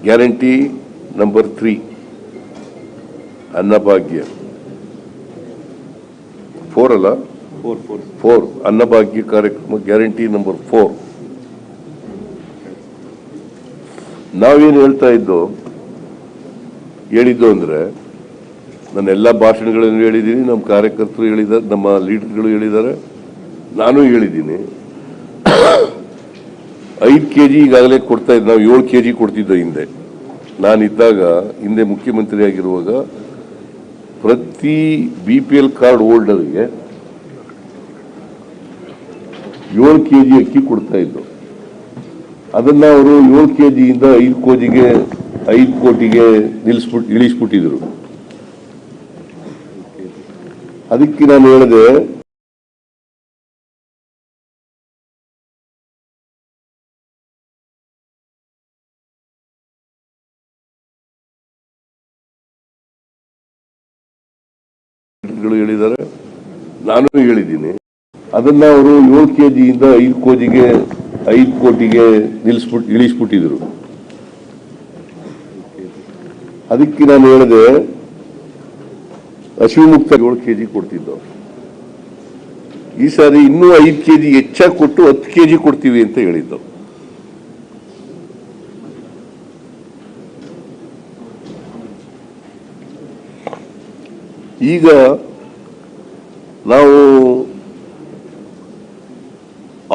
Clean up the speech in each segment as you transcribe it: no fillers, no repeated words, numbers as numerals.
Guarantee number 3 Annabhagya 4 ಅಲ್ಲ 4 ಅನ್ನಭಾಗ್ಯ ಕಾರ್ಯಕ್ರಮ guarantee number 4. ನಾವೇನು ಹೇಳಿದ್ದು ಅಂದ್ರೆ ನನ್ನ ಎಲ್ಲ ಭಾಷಣಗಳನ್ನು ಹೇಳಿದ್ದೀನಿ, ನಮ್ಮ ಕಾರ್ಯಕರ್ತರು ಹೇಳಿದ್ದಾರೆ, ನಮ್ಮ ಲೀಡರ್ಗಳು ಹೇಳಿದ್ದಾರೆ, ನಾನು ಹೇಳಿದ್ದೀನಿ. 5 kg ಈಗಾಗಲೇ ಕೊಡ್ತಾ ಇದ್ದೆ. ನಾವು 7 kg ಕೊಡ್ತಿದ್ದೋ ಹಿಂದೆ. ನಾನಿದ್ದಾಗ ಹಿಂದೆ ಮುಖ್ಯಮಂತ್ರಿ ಆಗಿರುವಾಗ ಪ್ರತಿ BPL ಕಾರ್ಡ್ ಹೋಲ್ಡರ್ಗೆ 7 kg ಅಕ್ಕಿ ಕೊಡ್ತಾ ಇದ್ದು. ಅದನ್ನ ಅವರು 7 kg ಇಂದ 5 ಕೋಟಿಗೆ ಇಳಿಸ್ಬಿಟ್ಟಿದ್ರು. ಅದಕ್ಕೆ ನಾನು ಹೇಳಿದೆ, ಹೇಳಿದ್ದಾರೆ, ನಾನು ಹೇಳಿದ್ದೀನಿ, ಅದನ್ನ ಅವರು 7 kg ಇಂದ 5 ಕೋಟಿಗೆ ಇಳಿಸ್ಬಿಟ್ಟಿದ್ರು. ಅದಕ್ಕೆ ನಾನು ಹೇಳಿದೆ, ಹಸಿವು ಮುಕ್ತ 7 kg ಕೊಡ್ತಿದ್ದೋ, ಈ ಸಾರಿ ಇನ್ನೂ 5 kg ಹೆಚ್ಚಾಗಿ ಕೊಟ್ಟು 10 kg ಕೊಡ್ತೀವಿ ಅಂತ ಹೇಳಿದ್ದು. ಈಗ ನಾವು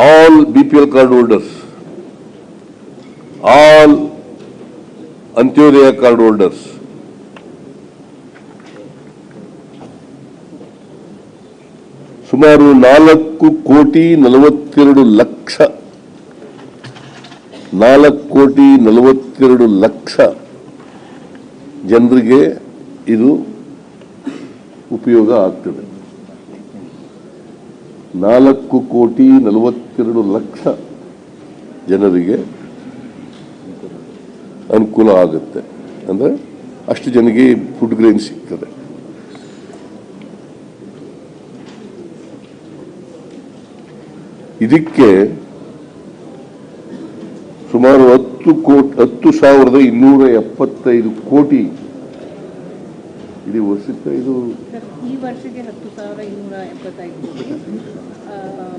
all BPL card holders, all Antyodaya card holders ಸುಮಾರು 4,42,00,000 ಜನರಿಗೆ ಇದು ಉಪಯೋಗ ಆಗ್ತದೆ. 4,42,00,000 ಜನರಿಗೆ ಅನುಕೂಲ ಆಗುತ್ತೆ. ಅಂದ್ರೆ ಅಷ್ಟು ಜನರಿಗೆ ಫುಡ್ ಗ್ರೈನ್ ಸಿಗ್ತದೆ. ಇದಕ್ಕೆ ಸುಮಾರು 10,275 ಕೋಟಿ. ಇದು ವರ್ಷಕ್ಕೆ ಈ ವರ್ಷಕ್ಕೆ 10,275 ಕೋಟಿ.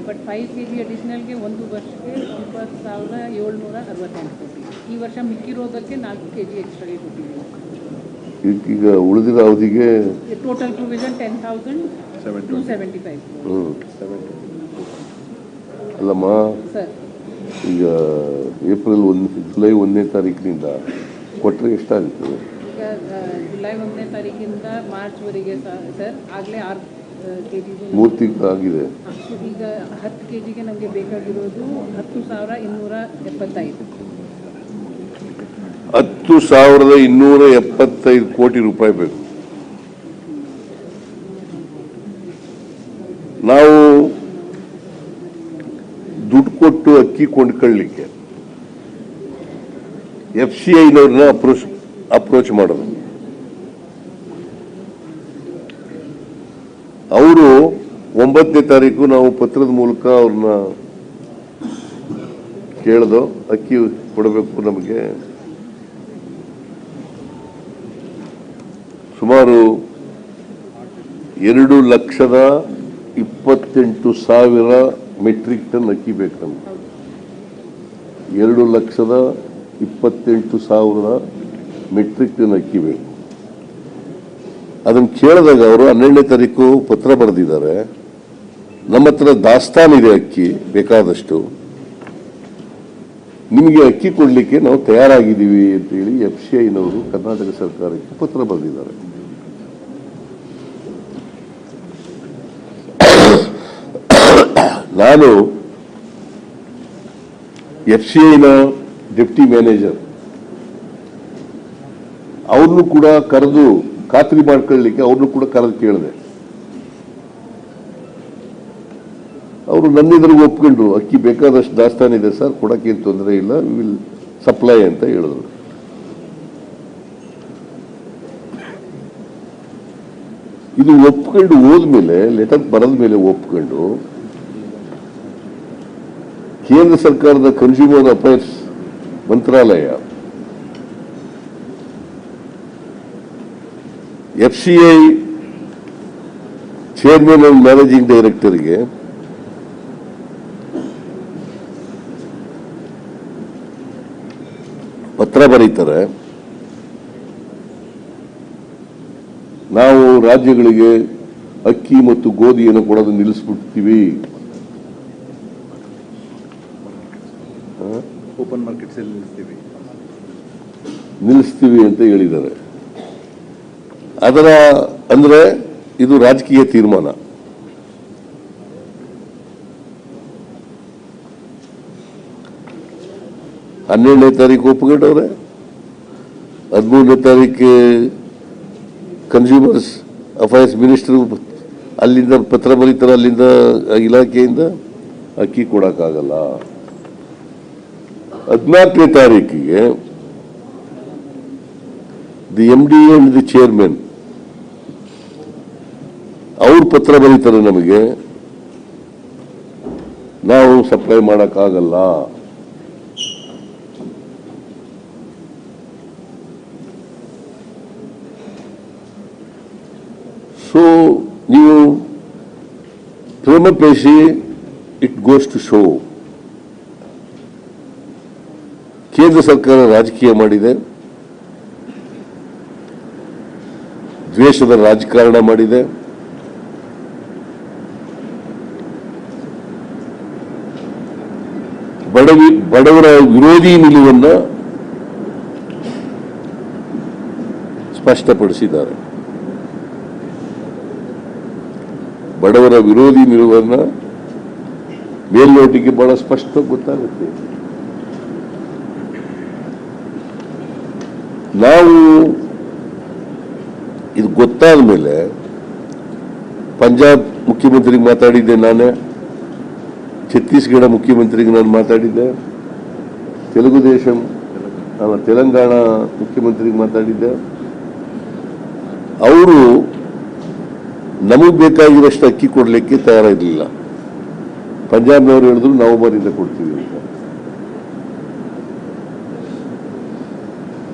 ಬಟ್ 5 kg ಅಡಿಷನಲ್ಗೆ ಒಂದು ವರ್ಷಕ್ಕೆ 9,768 ಕೋಟಿ. ಈ ವರ್ಷ ಮಿಕ್ಕಿರೋದಕ್ಕೆ 4 kg ಎಕ್ಸ್ಟ್ರಾಗೆ ಕೊಟ್ಟಿದ್ದೀವಿ. ಈಗ ಉಳಿದಿರೋ ಅವಧಿಗೆ ಟೋಟಲ್ ಪ್ರೊವಿಷನ್ 10,275. ಅಲ್ಲಮ್ಮ, ಈಗ ಜುಲೈ 1ನೇ ತಾರೀಕಿನಿಂದ ಕೊಟ್ಟರೆ ಎಷ್ಟಾಗುತ್ತದೆ? ಈಗ ಜುಲೈ 1ನೇ ತಾರೀಕಿಂದ ಮಾರ್ಚ್ವರೆಗೆ ಸರ್ ಆಗಲೇ 6 kg 3 ತಿಂಗಳು ಆಗಿದೆ. ಈಗ 10 kgಗೆ ನಮಗೆ ಬೇಕಾಗಿರೋದು 10,275. 10,275 ಕೋಟಿ ರೂಪಾಯಿ ಬೇಕು. ನಾವು ದುಡ್ಡು ಕೊಟ್ಟು ಅಕ್ಕಿ ಕೊಂಡ್ಕೊಳ್ಳಿಕ್ಕೆ FCIನವ್ರನ್ನ ಅಪ್ರೋಚ್ ಮಾಡೋದು. ಅವರು 9ನೇ ತಾರೀಕು ನಾವು ಪತ್ರದ ಮೂಲಕ ಅವ್ರನ್ನ ಕೇಳ್ದೋ, ಅಕ್ಕಿ ಕೊಡಬೇಕು ನಮಗೆ. ಸುಮಾರು 2,28,000 ಮೆಟ್ರಿಕ್ ಟನ್ ಅಕ್ಕಿ ಬೇಕು ನಮಗೆ. 2,28,000 ಮೆಟ್ರಿಕ್ ಟನ್ ಅಕ್ಕಿ ಬೇಕು. ಅದನ್ನು ಕೇಳಿದಾಗ ಅವರು 12ನೇ ತಾರೀಕು ಪತ್ರ ಬರೆದಿದ್ದಾರೆ. ನಮ್ಮ ಹತ್ರ ದಾಸ್ತಾನಿದೆ ಅಕ್ಕಿ ಬೇಕಾದಷ್ಟು, ನಿಮಗೆ ಅಕ್ಕಿ ಕೊಡ್ಲಿಕ್ಕೆ ನಾವು ತಯಾರಾಗಿದ್ದೀವಿ ಅಂತೇಳಿ FCIನವರು ಕರ್ನಾಟಕ ಸರ್ಕಾರಕ್ಕೆ ಪತ್ರ ಬರೆದಿದ್ದಾರೆ. ನಾನು FCIನ ಡೆಪ್ಟಿ ಮ್ಯಾನೇಜರ್ ಅವ್ರನ್ನು ಕೂಡ ಕರೆದು ಖಾತ್ರಿ ಮಾಡ್ಕೊಳ್ಳಿಕ್ಕೆ ಅವ್ರನ್ನು ಕೂಡ ಕರೆದು ಕೇಳಿದೆ. ಅವರು ನನ್ನೆದುರಿಗೆ ಒಪ್ಕೊಂಡ್ರು, ಅಕ್ಕಿ ಬೇಕಾದಷ್ಟು ದಾಸ್ತಾನ ಇದೆ ಸರ್, ಕೊಡಕ್ಕೆ ತೊಂದರೆ ಇಲ್ಲ, ವಿಲ್ ಸಪ್ಲೈ ಅಂತ ಹೇಳಿದ್ರು. ಇದು ಒಪ್ಕೊಂಡು ಹೋದ್ಮೇಲೆ, ಲೆಟರ್ ಬರೆದ ಮೇಲೆ ಒಪ್ಕೊಂಡು ಕೇಂದ್ರ ಸರ್ಕಾರದ ಕನ್ಸ್ಯೂಮರ್ ಅಫೇರ್ಸ್ ಮಂತ್ರಾಲಯ FCI ಚೇರ್ಮನ್ ಅಂಡ್ ಮ್ಯಾನೇಜಿಂಗ್ ಡೈರೆಕ್ಟರ್ಗೆ ಪತ್ರ ಬರೀತಾರೆ. ನಾವು ರಾಜ್ಯಗಳಿಗೆ ಅಕ್ಕಿ ಮತ್ತು ಗೋಧಿಯನ್ನು ಕೊಡೋದು ನಿಲ್ಲಿಸ್ಬಿಡ್ತೀವಿ, ಓಪನ್ ಮಾರ್ಕೆಟ್ಸ್ ನಿಲ್ಲಿಸ್ತೀವಿ ಅಂತ ಹೇಳಿದ್ದಾರೆ. ಅದರ ಅಂದ್ರೆ ಇದು ರಾಜಕೀಯ ತೀರ್ಮಾನ. ಹನ್ನೆರಡನೇ ತಾರೀಕು ಒಪ್ಪಿಕೊಂಡವ್ರೆ, 13ನೇ ತಾರೀಕು ಕನ್ಸ್ಯೂಮರ್ಸ್ ಅಫೇರ್ಸ್ ಮಿನಿಸ್ಟರ್ ಅಲ್ಲಿಂದ ಪತ್ರ ಬರೀತಾರೆ, ಅಲ್ಲಿಂದ ಇಲಾಖೆಯಿಂದ ಅಕ್ಕಿ ಕೊಡಕ್ಕಾಗಲ್ಲ. 14ನೇ ತಾರೀಕಿಗೆ the MD and the chairman ಅವ್ರು ಪತ್ರ ಬರೀತಾರೆ, ನಮಗೆ ನಾವು ಸಪ್ಲೈ ಮಾಡಕ್ಕಾಗಲ್ಲ. ಸೊ ನೀವು ಪ್ರೇಮಪೇಶಿ ಇಟ್ ಗೋಸ್ ಟು ಶೋ ಕೇಂದ್ರ ಸರ್ಕಾರ ರಾಜಕೀಯ ಮಾಡಿದೆ, ದ್ವೇಷದ ರಾಜಕಾರಣ ಮಾಡಿದೆ. ಬಡವರ ವಿರೋಧಿ ನಿಲುವನ್ನ ಸ್ಪಷ್ಟಪಡಿಸಿದ್ದಾರೆ. ಬಡವರ ವಿರೋಧಿ ನಿಲುವನ್ನ ಮೇಲ್ನೋಟಿಗೆ ಬಹಳ ಸ್ಪಷ್ಟ ಗೊತ್ತಾಗುತ್ತೆ. ನಾವು ಇದು ಗೊತ್ತಾದ ಮೇಲೆ ಪಂಜಾಬ್ ಮುಖ್ಯಮಂತ್ರಿಗೆ ಮಾತಾಡಿದ್ದೆ ನಾನೇ, ಛತ್ತೀಸ್ಗಢ ಮುಖ್ಯಮಂತ್ರಿಗೆ ನಾನು ಮಾತಾಡಿದ್ದೆ, ತೆಲಂಗಾಣ ಮುಖ್ಯಮಂತ್ರಿಗೆ ಮಾತಾಡಿದ್ದೆ. ಅವರು ನಮಗೆ ಬೇಕಾಗಿರೋಷ್ಟು ಅಕ್ಕಿ ಕೊಡಲಿಕ್ಕೆ ತಯಾರಿರಲಿಲ್ಲ. ಪಂಜಾಬ್ನವರು ಹೇಳಿದ್ರು ನವೆಂಬರಿಂದ ಕೊಡ್ತೀವಿ ಅಂತ,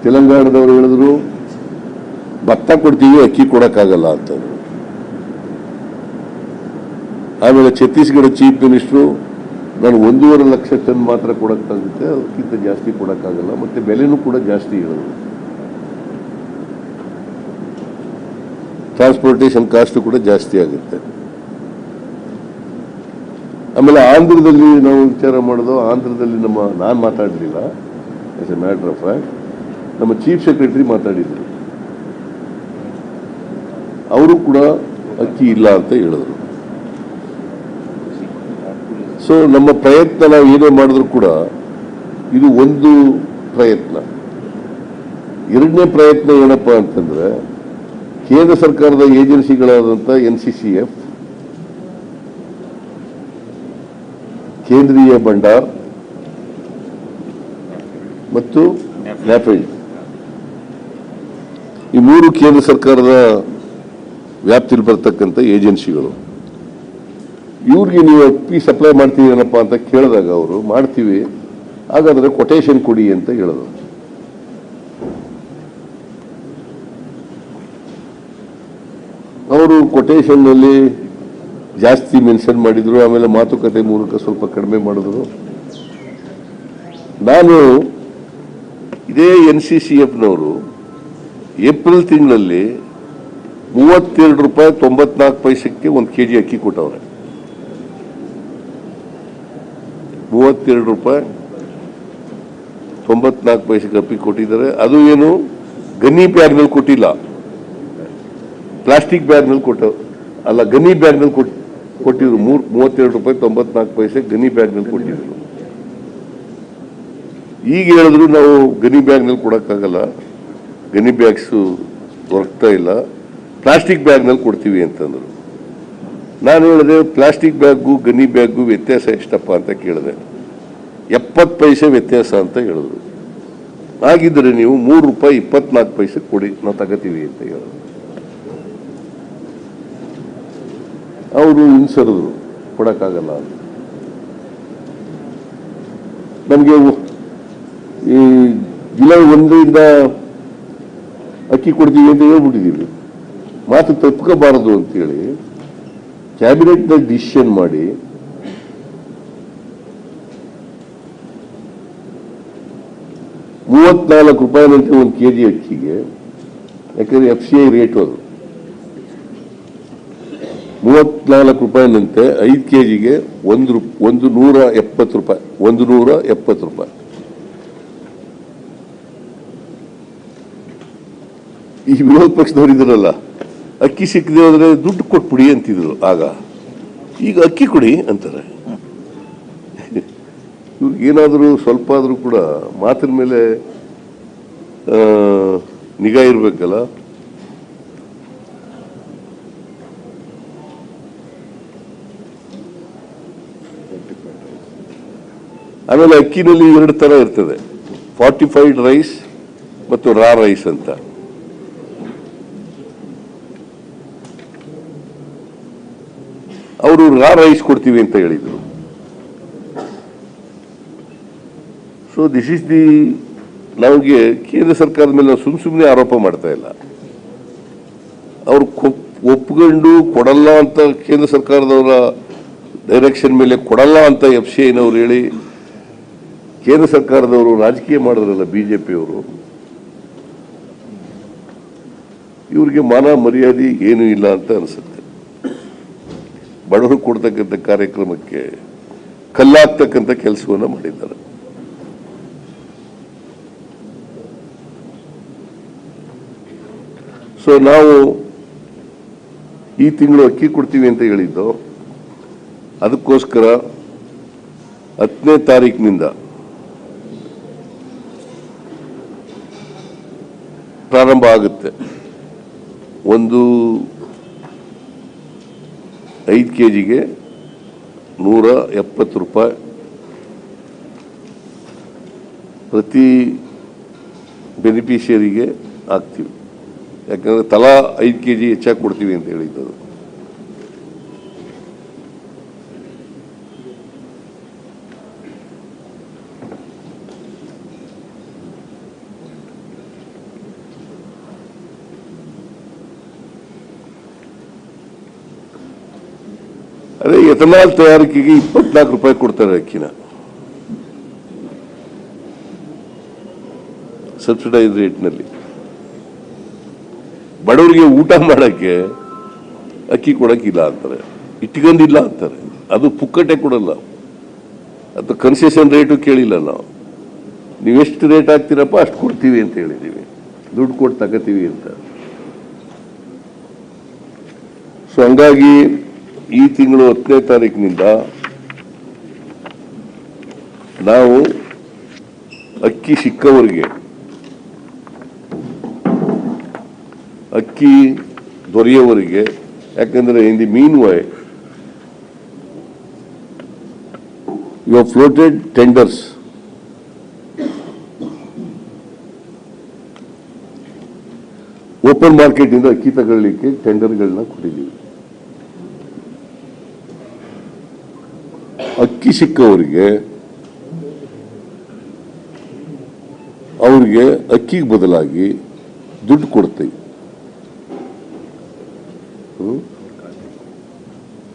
ತೆಲಂಗಾಣದವರು ಹೇಳಿದ್ರು ಭತ್ತ ಕೊಡ್ತೀವಿ ಅಕ್ಕಿ ಕೊಡಕ್ಕಾಗಲ್ಲ ಅಂತ. ಆಮೇಲೆ ಛತ್ತೀಸ್ಗಢ ಚೀಫ್ ಮಿನಿಸ್ಟ್ರು ನಾನು 1.5 ಲಕ್ಷ ಟನ್ ಮಾತ್ರ ಕೊಡಕ್ಕಾಗುತ್ತೆ, ಅದಕ್ಕಿಂತ ಜಾಸ್ತಿ ಕೊಡಕ್ಕಾಗಲ್ಲ, ಮತ್ತೆ ಬೆಲೆನೂ ಕೂಡ ಜಾಸ್ತಿ ಹೇಳಿದ್ರು, ಟ್ರಾನ್ಸ್ಪೋರ್ಟೇಷನ್ ಕಾಸ್ಟ್ ಕೂಡ ಜಾಸ್ತಿ ಆಗುತ್ತೆ. ಆಮೇಲೆ ಆಂಧ್ರದಲ್ಲಿ ನಾವು ವಿಚಾರ ಮಾಡೋದು, ಆಂಧ್ರದಲ್ಲಿ ನಾನು ಮಾತಾಡಲಿಲ್ಲ, as a matter of fact ನಮ್ಮ ಚೀಫ್ ಸೆಕ್ರೆಟರಿ ಮಾತಾಡಿದ್ರು, ಅವರು ಕೂಡ ಅಕ್ಕಿ ಇಲ್ಲ ಅಂತ ಹೇಳಿದ್ರು. ಸೊ ನಮ್ಮ ಪ್ರಯತ್ನ ನಾವು ಏನೇ ಮಾಡಿದ್ರು ಕೂಡ ಇದು ಒಂದು ಪ್ರಯತ್ನ. ಎರಡನೇ ಪ್ರಯತ್ನ ಏನಪ್ಪಾ ಅಂತಂದ್ರೆ, ಕೇಂದ್ರ ಸರ್ಕಾರದ ಏಜೆನ್ಸಿಗಳಾದಂಥ NCCF, ಕೇಂದ್ರೀಯ ಭಂಡಾರ್ ಮತ್ತು ನ್ಯಾಫೆಡ್, ಈ 3 ಕೇಂದ್ರ ಸರ್ಕಾರದ ವ್ಯಾಪ್ತಿಯಲ್ಲಿ ಬರ್ತಕ್ಕಂಥ ಏಜೆನ್ಸಿಗಳು. ಇವ್ರಿಗೆ ನೀವು ಅಕ್ಕಿ ಸಪ್ಲೈ ಮಾಡ್ತೀವಿ ಏನಪ್ಪ ಅಂತ ಕೇಳಿದಾಗ ಅವರು ಮಾಡ್ತೀವಿ, ಹಾಗಾದ್ರೆ ಕೊಟೇಶನ್ ಕೊಡಿ ಅಂತ ಹೇಳಿದ್ರು. ಅವರು ಕೊಟೇಶನ್ನಲ್ಲಿ ಜಾಸ್ತಿ ಮೆನ್ಷನ್ ಮಾಡಿದ್ರು, ಆಮೇಲೆ ಮಾತುಕತೆ ಮೂಲಕ ಸ್ವಲ್ಪ ಕಡಿಮೆ ಮಾಡಿದ್ರು. ನಾನು ಇದೇ NCCFನವರು ಏಪ್ರಿಲ್ ತಿಂಗಳಲ್ಲಿ ₹32.94 1 kg ಅಕ್ಕಿ ಕೊಟ್ಟವ್ರೆ. ₹32.94 ಅಕ್ಕಿ ಕೊಟ್ಟಿದ್ದಾರೆ. ಅದು ಏನು ಗನ್ನಿ ಬ್ಯಾಗ್ನಲ್ಲಿ ಕೊಟ್ಟಿಲ್ಲ, ಪ್ಲಾಸ್ಟಿಕ್ ಬ್ಯಾಗ್ನಲ್ಲಿ ಅಲ್ಲ, ಗನ್ನಿ ಬ್ಯಾಗ್ನಲ್ಲಿ ಕೊಟ್ಟಿದ್ರು. ₹32.94 ಗನ್ನಿ ಬ್ಯಾಗ್ನಲ್ಲಿ ಕೊಟ್ಟಿದ್ರು. ಈಗ ಹೇಳಿದ್ರು ನಾವು ಗನ್ನಿ ಬ್ಯಾಗ್ನಲ್ಲಿ ಕೊಡಕ್ಕಾಗಲ್ಲ, ಗನ್ನಿ ಬ್ಯಾಗ್ಸ್ ದೊರಕ್ತಾ ಇಲ್ಲ, ಪ್ಲಾಸ್ಟಿಕ್ ಬ್ಯಾಗ್ನಲ್ಲಿ ಕೊಡ್ತೀವಿ ಅಂತಂದ್ರು. ನಾನು ಹೇಳಿದೆ ಪ್ಲಾಸ್ಟಿಕ್ ಬ್ಯಾಗು ಗನ್ನಿ ಬ್ಯಾಗು ವ್ಯತ್ಯಾಸ ಎಷ್ಟಪ್ಪ ಅಂತ ಕೇಳಿದೆ. 70 ಪೈಸೆ ವ್ಯತ್ಯಾಸ ಅಂತ ಹೇಳಿದ್ರು. ಹಾಗಿದ್ರೆ ನೀವು ₹3.24 ಕೊಡಿ, ನಾವು ತಗೋತೀವಿ ಅಂತ ಹೇಳಿದ್ರು. ಅವರು ಹಿಂಸರಿದ್ರು, ಕೊಡಕ್ಕಾಗಲ್ಲ ಅಂತ. ನಮಗೆ ಈ ಜುಲೈ 1ರಿಂದ ಅಕ್ಕಿ ಕೊಡ್ತೀವಿ ಅಂತ ಹೇಳ್ಬಿಟ್ಟಿದ್ದೀವಿ. ಮಾತು ತಪ್ಪಿಕೋಬಾರದು ಅಂತೇಳಿ ಕ್ಯಾಬಿನೆಟ್ನ ಡಿಸಿಷನ್ ಮಾಡಿ ₹34 ಒಂದು ಕೆಜಿ ಅಕ್ಕಿಗೆ, ಯಾಕಂದ್ರೆ FCI ರೇಟ್ ಅದು ₹34 5 ಕೆಜಿಗೆ ₹170. ಈ ವಿರೋಧ ಪಕ್ಷದವರು ಇದ್ರಲ್ಲ, ಅಕ್ಕಿ ಸಿಕ್ಕದೆ ಹೋದ್ರೆ ದುಡ್ಡು ಕೊಟ್ಬಿಡಿ ಅಂತಿದ್ರು ಆಗ. ಈಗ ಅಕ್ಕಿ ಕೊಡಿ ಅಂತಾರೆ. ಇವ್ರಿಗೇನಾದರೂ ಸ್ವಲ್ಪ ಆದರೂ ಕೂಡ ಮಾತಿನ ಮೇಲೆ ನಿಗಾ ಇರಬೇಕಲ್ಲ. ಆಮೇಲೆ ಅಕ್ಕಿನಲ್ಲಿ 2 ತರ ಇರ್ತದೆ, ಫಾರ್ಟಿಫೈಡ್ ರೈಸ್ ಮತ್ತು ರಾ ರೈಸ್ ಅಂತ. ಅವರು ರಾ ರೈಸ್ ಕೊಡ್ತೀವಿ ಅಂತ ಹೇಳಿದ್ರು. ಸೊ ದಿಸ್ ಇಸ್ ದಿ, ನಮಗೆ ಕೇಂದ್ರ ಸರ್ಕಾರದ ಮೇಲೆ ನಾವು ಸುಮ್ಮನೆ ಆರೋಪ ಮಾಡ್ತಾ ಇಲ್ಲ. ಅವ್ರು ಒಪ್ಕೊಂಡು ಕೊಡಲ್ಲ ಅಂತ ಕೇಂದ್ರ ಸರ್ಕಾರದವರ ಡೈರೆಕ್ಷನ್ ಮೇಲೆ ಕೊಡಲ್ಲ ಅಂತ FCIನವ್ರು ಹೇಳಿ ಕೇಂದ್ರ ಸರ್ಕಾರದವರು ರಾಜಕೀಯ ಮಾಡಿದ್ರಲ್ಲ BJPಯವರು. ಇವ್ರಿಗೆ ಮಾನ ಮರ್ಯಾದೆ ಏನೂ ಇಲ್ಲ ಅಂತ ಅನಿಸುತ್ತೆ. ಬಡವರು ಕೊಡ್ತಕ್ಕಂಥ ಕಾರ್ಯಕ್ರಮಕ್ಕೆ ಕಲ್ಲಾಗ್ತಕ್ಕಂಥ ಕೆಲಸವನ್ನು ಮಾಡಿದ್ದಾರೆ. ಸೊ ನಾವು ಈ ತಿಂಗಳು ಅಕ್ಕಿ ಕೊಡ್ತೀವಿ ಅಂತ ಹೇಳಿದ್ದು, ಅದಕ್ಕೋಸ್ಕರ 10ನೇ ತಾರೀಕಿನಿಂದ ಪ್ರಾರಂಭ ಆಗುತ್ತೆ. ಒಂದು 5 ಕೆಜಿಗೆ ₹170 ಪ್ರತಿ ಬೆನಿಫಿಷಿಯರಿಗೆ ಹಾಕ್ತೀವಿ. ಯಾಕಂದ್ರೆ ತಲಾ 5 ಕೆಜಿ ಹೆಚ್ಚಾಗಿ ಕೊಡ್ತೀವಿ ಅಂತ ಹೇಳಿದ್ದು. ಅದೇ ಎಥನಾಲ್ ತಯಾರಿಕೆಗೆ ₹24 ಕೊಡ್ತಾರೆ ಅಕ್ಕಿನ, ಸಬ್ಸಿಡೈಸ್ ರೇಟ್ನಲ್ಲಿ. ಬಡವರಿಗೆ ಊಟ ಮಾಡಕ್ಕೆ ಅಕ್ಕಿ ಕೊಡಕ್ಕಿಲ್ಲ ಅಂತಾರೆ, ಇಟ್ಕೊಂಡಿಲ್ಲ ಅಂತಾರೆ. ಅದು ಪುಕ್ಕಟೆ ಕೊಡಲ್ಲ, ಅದು ಕನ್ಸೆಷನ್ ರೇಟು ಕೇಳಿಲ್ಲ ನಾವು. ನೀವೆಷ್ಟು ರೇಟ್ ಹಾಕ್ತೀರಪ್ಪ ಅಷ್ಟು ಕೊಡ್ತೀವಿ ಅಂತ ಹೇಳಿದ್ದೀವಿ, ದುಡ್ಡು ಕೊಟ್ಟು ತಗೋತೀವಿ ಅಂತ. ಸೊ ಹಂಗಾಗಿ ಈ ತಿಂಗಳು 10ನೇ ತಾರೀಕಿನಿಂದ ನಾವು ಅಕ್ಕಿ ಸಿಕ್ಕವರಿಗೆ, ಅಕ್ಕಿ ದೊರೆಯುವವರಿಗೆ, ಯಾಕಂದ್ರೆ in the meanwhile you have floated tenders. Open market ಇಂದ ಅಕ್ಕಿ ತಗೊಳ್ಳಿಕ್ಕೆ ಟೆಂಡರ್ಗಳನ್ನ ಕೊಟ್ಟಿದ್ದೀವಿ. ಅಕ್ಕಿ ಸಿಕ್ಕವರಿಗೆ ಅವ್ರಿಗೆ ಅಕ್ಕಿಗೆ ಬದಲಾಗಿ ದುಡ್ಡು ಕೊಡ್ತೀವಿ,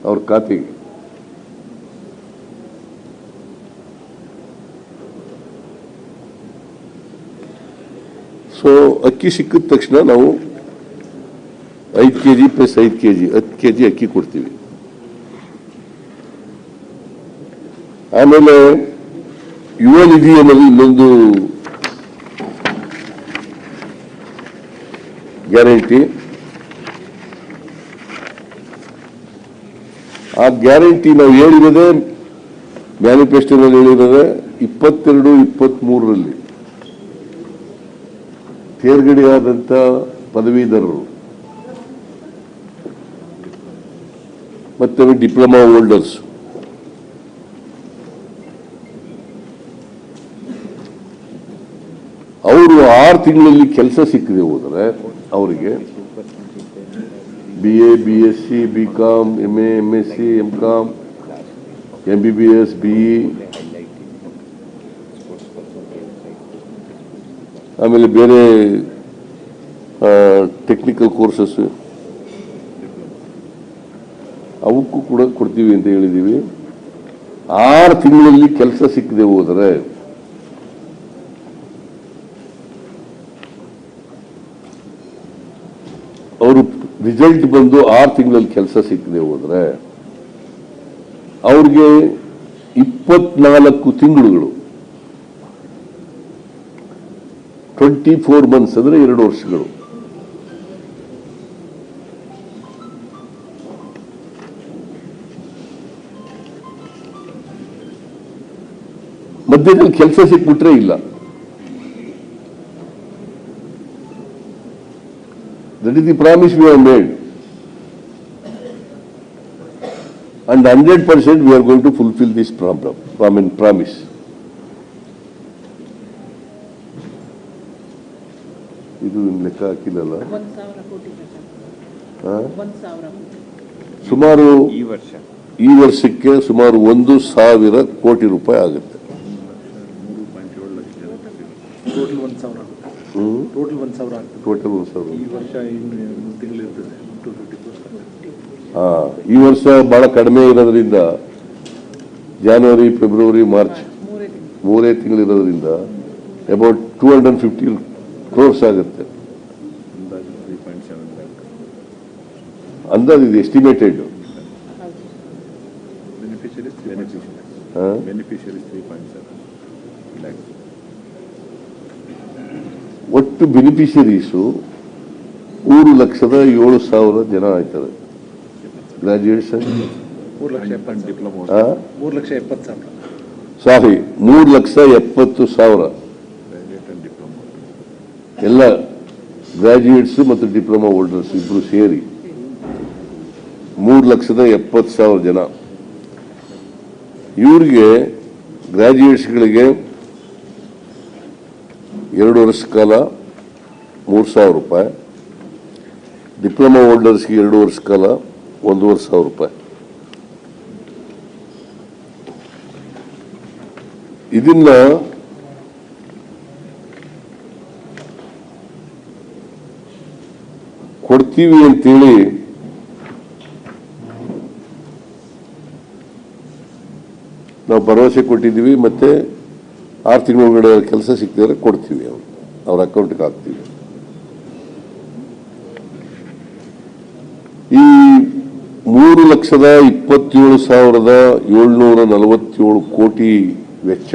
ಅವ್ರ ಖಾತೆಗೆ. ಸೊ ಅಕ್ಕಿ ಸಿಕ್ಕಿದ ತಕ್ಷಣ ನಾವು 5 ಕೆಜಿ ಪ್ಲಸ್ 5 ಕೆಜಿ 10 ಕೆಜಿ ಅಕ್ಕಿ ಕೊಡ್ತೀವಿ. ಆಮೇಲೆ ಯುವ ನಿಧಿ ಅನ್ನೋದು ಇನ್ನೊಂದು ಗ್ಯಾರಂಟಿ. ಆ ಗ್ಯಾರಂಟಿ ನಾವು ಹೇಳಿರೋದೇ, ಮ್ಯಾನಿಫೆಸ್ಟೋನಲ್ಲಿ ಹೇಳಿರೋದೇ 22-23ರಲ್ಲಿ ತೇರ್ಗಡೆಯಾದಂಥ ಪದವೀಧರರು ಮತ್ತೆ ಡಿಪ್ಲೊಮಾ ಹೋಲ್ಡರ್ಸ್ ಅವರು 6 ತಿಂಗಳಲ್ಲಿ ಕೆಲಸ ಸಿಕ್ಕದೆ ಹೋದರೆ ಅವರಿಗೆ BA, BSc, BCom, MA, MSc, MCom, MBBS, BE, ಆಮೇಲೆ ಬೇರೆ ಟೆಕ್ನಿಕಲ್ ಕೋರ್ಸಸ್ ಬುಕ್ ಕೂಡ ಕೊಡ್ತೀವಿ ಅಂತ ಹೇಳಿದ್ದೀವಿ. 6 ತಿಂಗಳಲ್ಲಿ ಕೆಲಸ ಸಿಕ್ಕದೆ ಹೋದರೆ ಅವರು ರಿಸಲ್ಟ್ ಬಂದು 6 ತಿಂಗಳಲ್ಲಿ ಕೆಲಸ ಸಿಕ್ಕದೆ ಹೋದರೆ ಅವ್ರಿಗೆ 24 ತಿಂಗಳುಗಳು 24 ಮಂತ್ಸ್ ಅಂದ್ರೆ 2 ವರ್ಷಗಳು. ಮಧ್ಯದಲ್ಲಿ ಕೆಲಸ ಸಿಕ್ಬಿಟ್ರೆ ಇಲ್ಲ. That is the promise we have made. And 100% we are going to fulfill this promise. ಇದು ಲೆಕ್ಕ ಹಾಕಿಲ್ಲಲ್ಲ. 1,000 ಕೋಟಿ ಸರ್. 1,000 ಕೋಟಿ ಸುಮಾರು ಈ ವರ್ಷಕ್ಕೆ ಸುಮಾರು 1,000 ಕೋಟಿ ರೂಪಾಯಿ ಆಗುತ್ತೆ. Total 1,000 total 1,000 total 1,000. ಈ ವರ್ಷ ಇನ್ನು 3 ತಿಂಗಳು ಇರ್ತದೆ. 250%. ಈ ವರ್ಷ ಬಹಳ ಕಡಿಮೆ ಇರೋದ್ರಿಂದ ಜನವರಿ ಫೆಬ್ರವರಿ ಮಾರ್ಚ್ 3 ತಿಂಗಳು ಇರೋದ್ರಿಂದ ಅಬೌಟ್ 250 ಕ್ರೋರ್ಸ್ ಆಗುತ್ತೆ ಅಂದಾಜು. ಇದು ಎಸ್ಟಿಮೇಟೆಡ್. Beneficiaries 3.7 lakhs. ಒಟ್ಟು ಬೆನಿಫಿಷರೀಸು 3,07,000 ಜನ ಆಯ್ತಾರೆ. Graduates 3,70,000 diploma 3,70,000. ಸಾರಿ 3,70,000 ಎಲ್ಲ ಗ್ರಾಜ್ಯುಯೇಟ್ಸ್ ಮತ್ತು ಡಿಪ್ಲೊಮಾ ಹೋಲ್ಡರ್ಸ್ ಇಬ್ರು ಸೇರಿ 3,70,000 ಜನ. ಇವ್ರಿಗೆ ಗ್ರಾಜ್ಯುಯೇಟ್ಸ್ಗಳಿಗೆ 2 ವರ್ಷ ಕಾಲ 3,000 ರೂಪಾಯಿ, ಡಿಪ್ಲೊಮಾ ಹೋಲ್ಡರ್ಸ್ಗೆ 2 ವರ್ಷ ಕಾಲ 1,500 ರೂಪಾಯಿ. ಇದನ್ನ ಕೊಡ್ತೀವಿ ಅಂತೇಳಿ ನಾವು ಭರವಸೆ ಕೊಟ್ಟಿದ್ದೀವಿ. ಮತ್ತೆ 6 ತಿಂಗಳ ಒಳಗಡೆ ಕೆಲಸ ಸಿಕ್ಕಿದ್ರೆ ಕೊಡ್ತೀವಿ, ಅವ್ರ ಅಕೌಂಟ್ಗೆ ಹಾಕ್ತೀವಿ. ಈ 3,27,747 ಕೋಟಿ ವೆಚ್ಚ,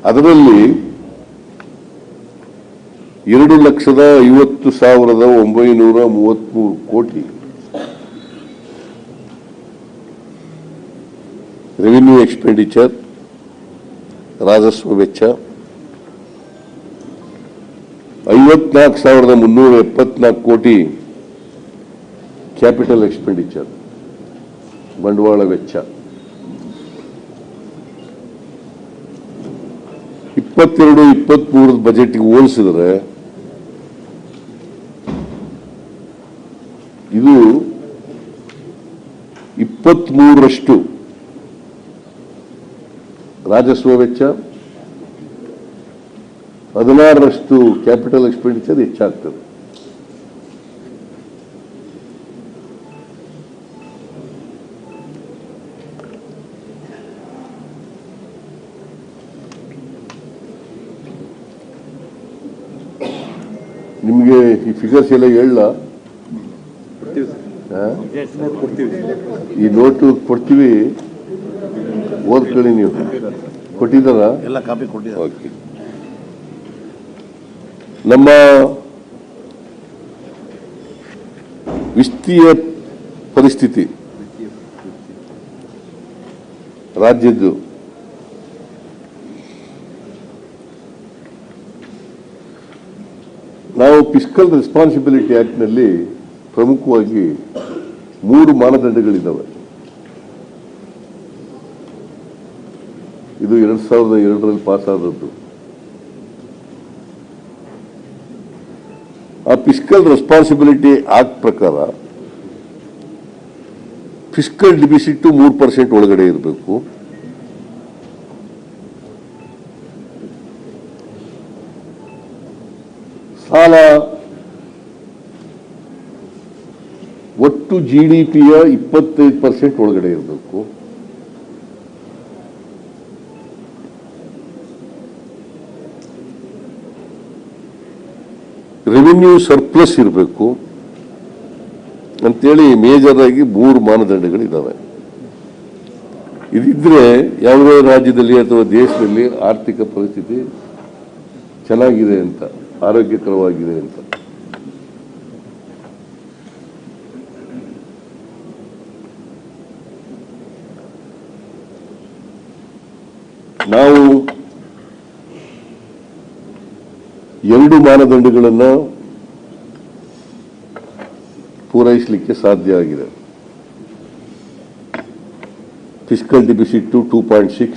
ಅದರಲ್ಲಿ 2,50,933 ಕೋಟಿ ರೆವಿನ್ಯೂ ಎಕ್ಸ್ಪೆಂಡಿಚರ್, ರಾಜಸ್ವ ವೆಚ್ಚ, 54,374 ಕೋಟಿ ಕ್ಯಾಪಿಟಲ್ ಎಕ್ಸ್ಪೆಂಡಿಚರ್, ಬಂಡವಾಳ ವೆಚ್ಚ, 22-23 ಬಜೆಟ್ಗೆ ಹೋಲಿಸಿದರೆ ಇದು 23ರಷ್ಟು ರಾಜಸ್ವ ವೆಚ್ಚ, 16ರಷ್ಟು ಕ್ಯಾಪಿಟಲ್ ಎಕ್ಸ್ಪೆಂಡಿಚರ್ ಹೆಚ್ಚಾಗ್ತದೆ. ನಿಮಗೆ ಈ ಫಿಗರ್ಸ್ ಎಲ್ಲ ಹೇಳ, ಈ ನೋಟು ಕೊಡ್ತೀವಿ, ಓದ್ಕೊಳ್ಳಿ. ನೀವು ಕೊಟ್ಟಿದ್ದಾರ? ಎಲ್ಲ ಕಾಪಿ ಕೊಟ್ಟಿದ್ದಾರೆ. ಓಕೆ. ನಮ್ಮ ವಿತ್ತೀಯ ಪರಿಸ್ಥಿತಿ ರಾಜ್ಯದ್ದು ನಾವು ಫಿಸ್ಕಲ್ ರೆಸ್ಪಾನ್ಸಿಬಿಲಿಟಿ ಆಕ್ಟ್ನಲ್ಲಿ ಪ್ರಮುಖವಾಗಿ 3 ಮಾನದಂಡಗಳಿದ್ದಾವೆ. ಇದು 2002ರಲ್ಲಿ ಪಾಸ್ ಆದದ್ದು. ಆ ಫಿಸ್ಕಲ್ ರೆಸ್ಪಾನ್ಸಿಬಿಲಿಟಿ ಆಕ್ಟ್ ಪ್ರಕಾರ ಫಿಸ್ಕಲ್ ಡಿಫಿಸಿಟ್ 3% ಒಳಗಡೆ ಇರಬೇಕು. ಸಾಲ ಒಟ್ಟು GDPಯ 25% ಒಳಗಡೆ ಇರಬೇಕು. ರೆವಿನ್ಯೂ ಸರ್ಪ್ಲಸ್ ಇರಬೇಕು ಅಂತೇಳಿ ಮೇಜರ್ ಆಗಿ 3 ಮಾನದಂಡಗಳಿದ್ದಾವೆ. ಇದಿದ್ರೆ ಯಾವುದೇ ರಾಜ್ಯದಲ್ಲಿ ಅಥವಾ ದೇಶದಲ್ಲಿ ಆರ್ಥಿಕ ಪರಿಸ್ಥಿತಿ ಚೆನ್ನಾಗಿದೆ ಅಂತ, ಆರೋಗ್ಯಕರವಾಗಿದೆ ಅಂತ. ನಾವು 2 ಮಾನದಂಡಗಳನ್ನು ಪೂರೈಸಲಿಕ್ಕೆ ಸಾಧ್ಯ ಆಗಿದೆ. ಫಿಸ್ಕಲ್ ಡಿಫಿಸಿಟ್ 2.6,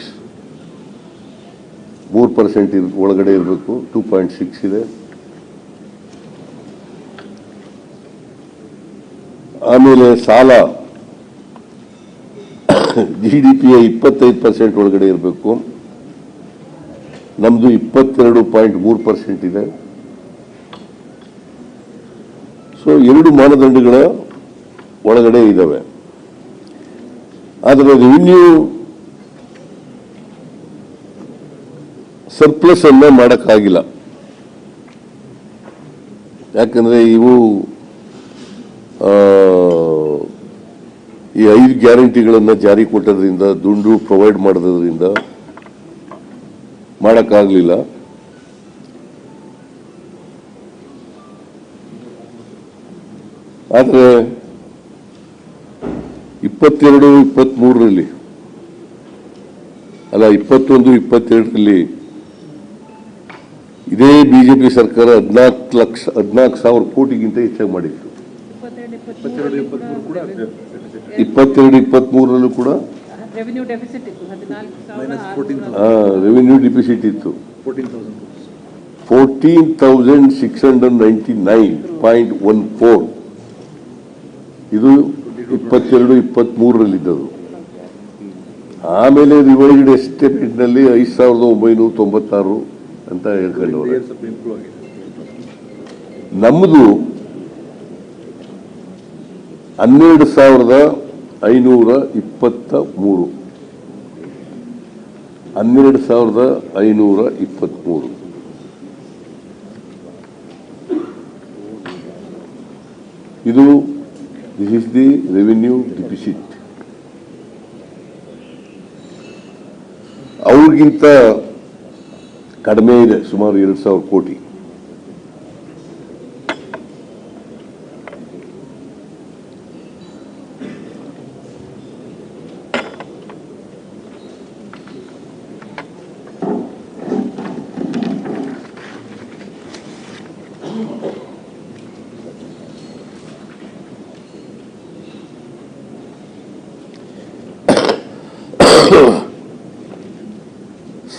3% ಒಳಗಡೆ ಇರಬೇಕು. 2.6 ಇದೆ. ಆಮೇಲೆ ಸಾಲ GDPಯ 25% ಒಳಗಡೆ ಇರಬೇಕು. ನಮ್ದು 22.3% ಇದೆ. ಸೊ 2 ಮಾನದಂಡಗಳ ಒಳಗಡೆ ಇದ್ದಾವೆ. ಆದರೆ ರೆವಿನ್ಯೂ ಸರ್ಪ್ಲಸ್ ಅನ್ನ ಮಾಡೋಕ್ಕಾಗಿಲ್ಲ. ಯಾಕಂದ್ರೆ ಇವು ಈ 5 ಗ್ಯಾರಂಟಿಗಳನ್ನು ಜಾರಿ ಕೊಟ್ಟದ್ರಿಂದ, ದುಂಡು ಪ್ರೊವೈಡ್ ಮಾಡೋದ್ರಿಂದ ಮಾಡೋಕ್ಕಾಗಲಿಲ್ಲ. ಆದರೆ 22-23ರಲ್ಲಿ ಅಲ್ಲ, 21-22ರಲ್ಲಿ ಇದೇ ಬಿಜೆಪಿ ಸರ್ಕಾರ 14,00,000 ಕೋಟಿಗಿಂತ ಹೆಚ್ಚಾಗಿ ಮಾಡಿತ್ತು. 22-23ರಲ್ಲೂ ಕೂಡ ರೆವಿನ್ಯೂ ಡೆಫಿಸಿಟ್ ಇತ್ತು, 14,000. ರೆವಿನ್ಯೂ ಡಿಫಿಸಿಟ್ ಇತ್ತು 14,699.14. ಇದು 22-23ರಲ್ಲಿದ್ದದು. ಆಮೇಲೆ ರಿವೈಸ್ಡ್ ಎಸ್ಟಿಮೇಟ್ ನಲ್ಲಿ 5,996 ಅಂತ ಹೇಳ್ಕೊಂಡವ್ರೆ. ನಮ್ಮದು 12,523. 12,523. ಇದು this is the revenue deficit. ಅವ್ರಿಗಿಂತ ಕಡಿಮೆ ಇದೆ, ಸುಮಾರು 2,000 ಕೋಟಿ.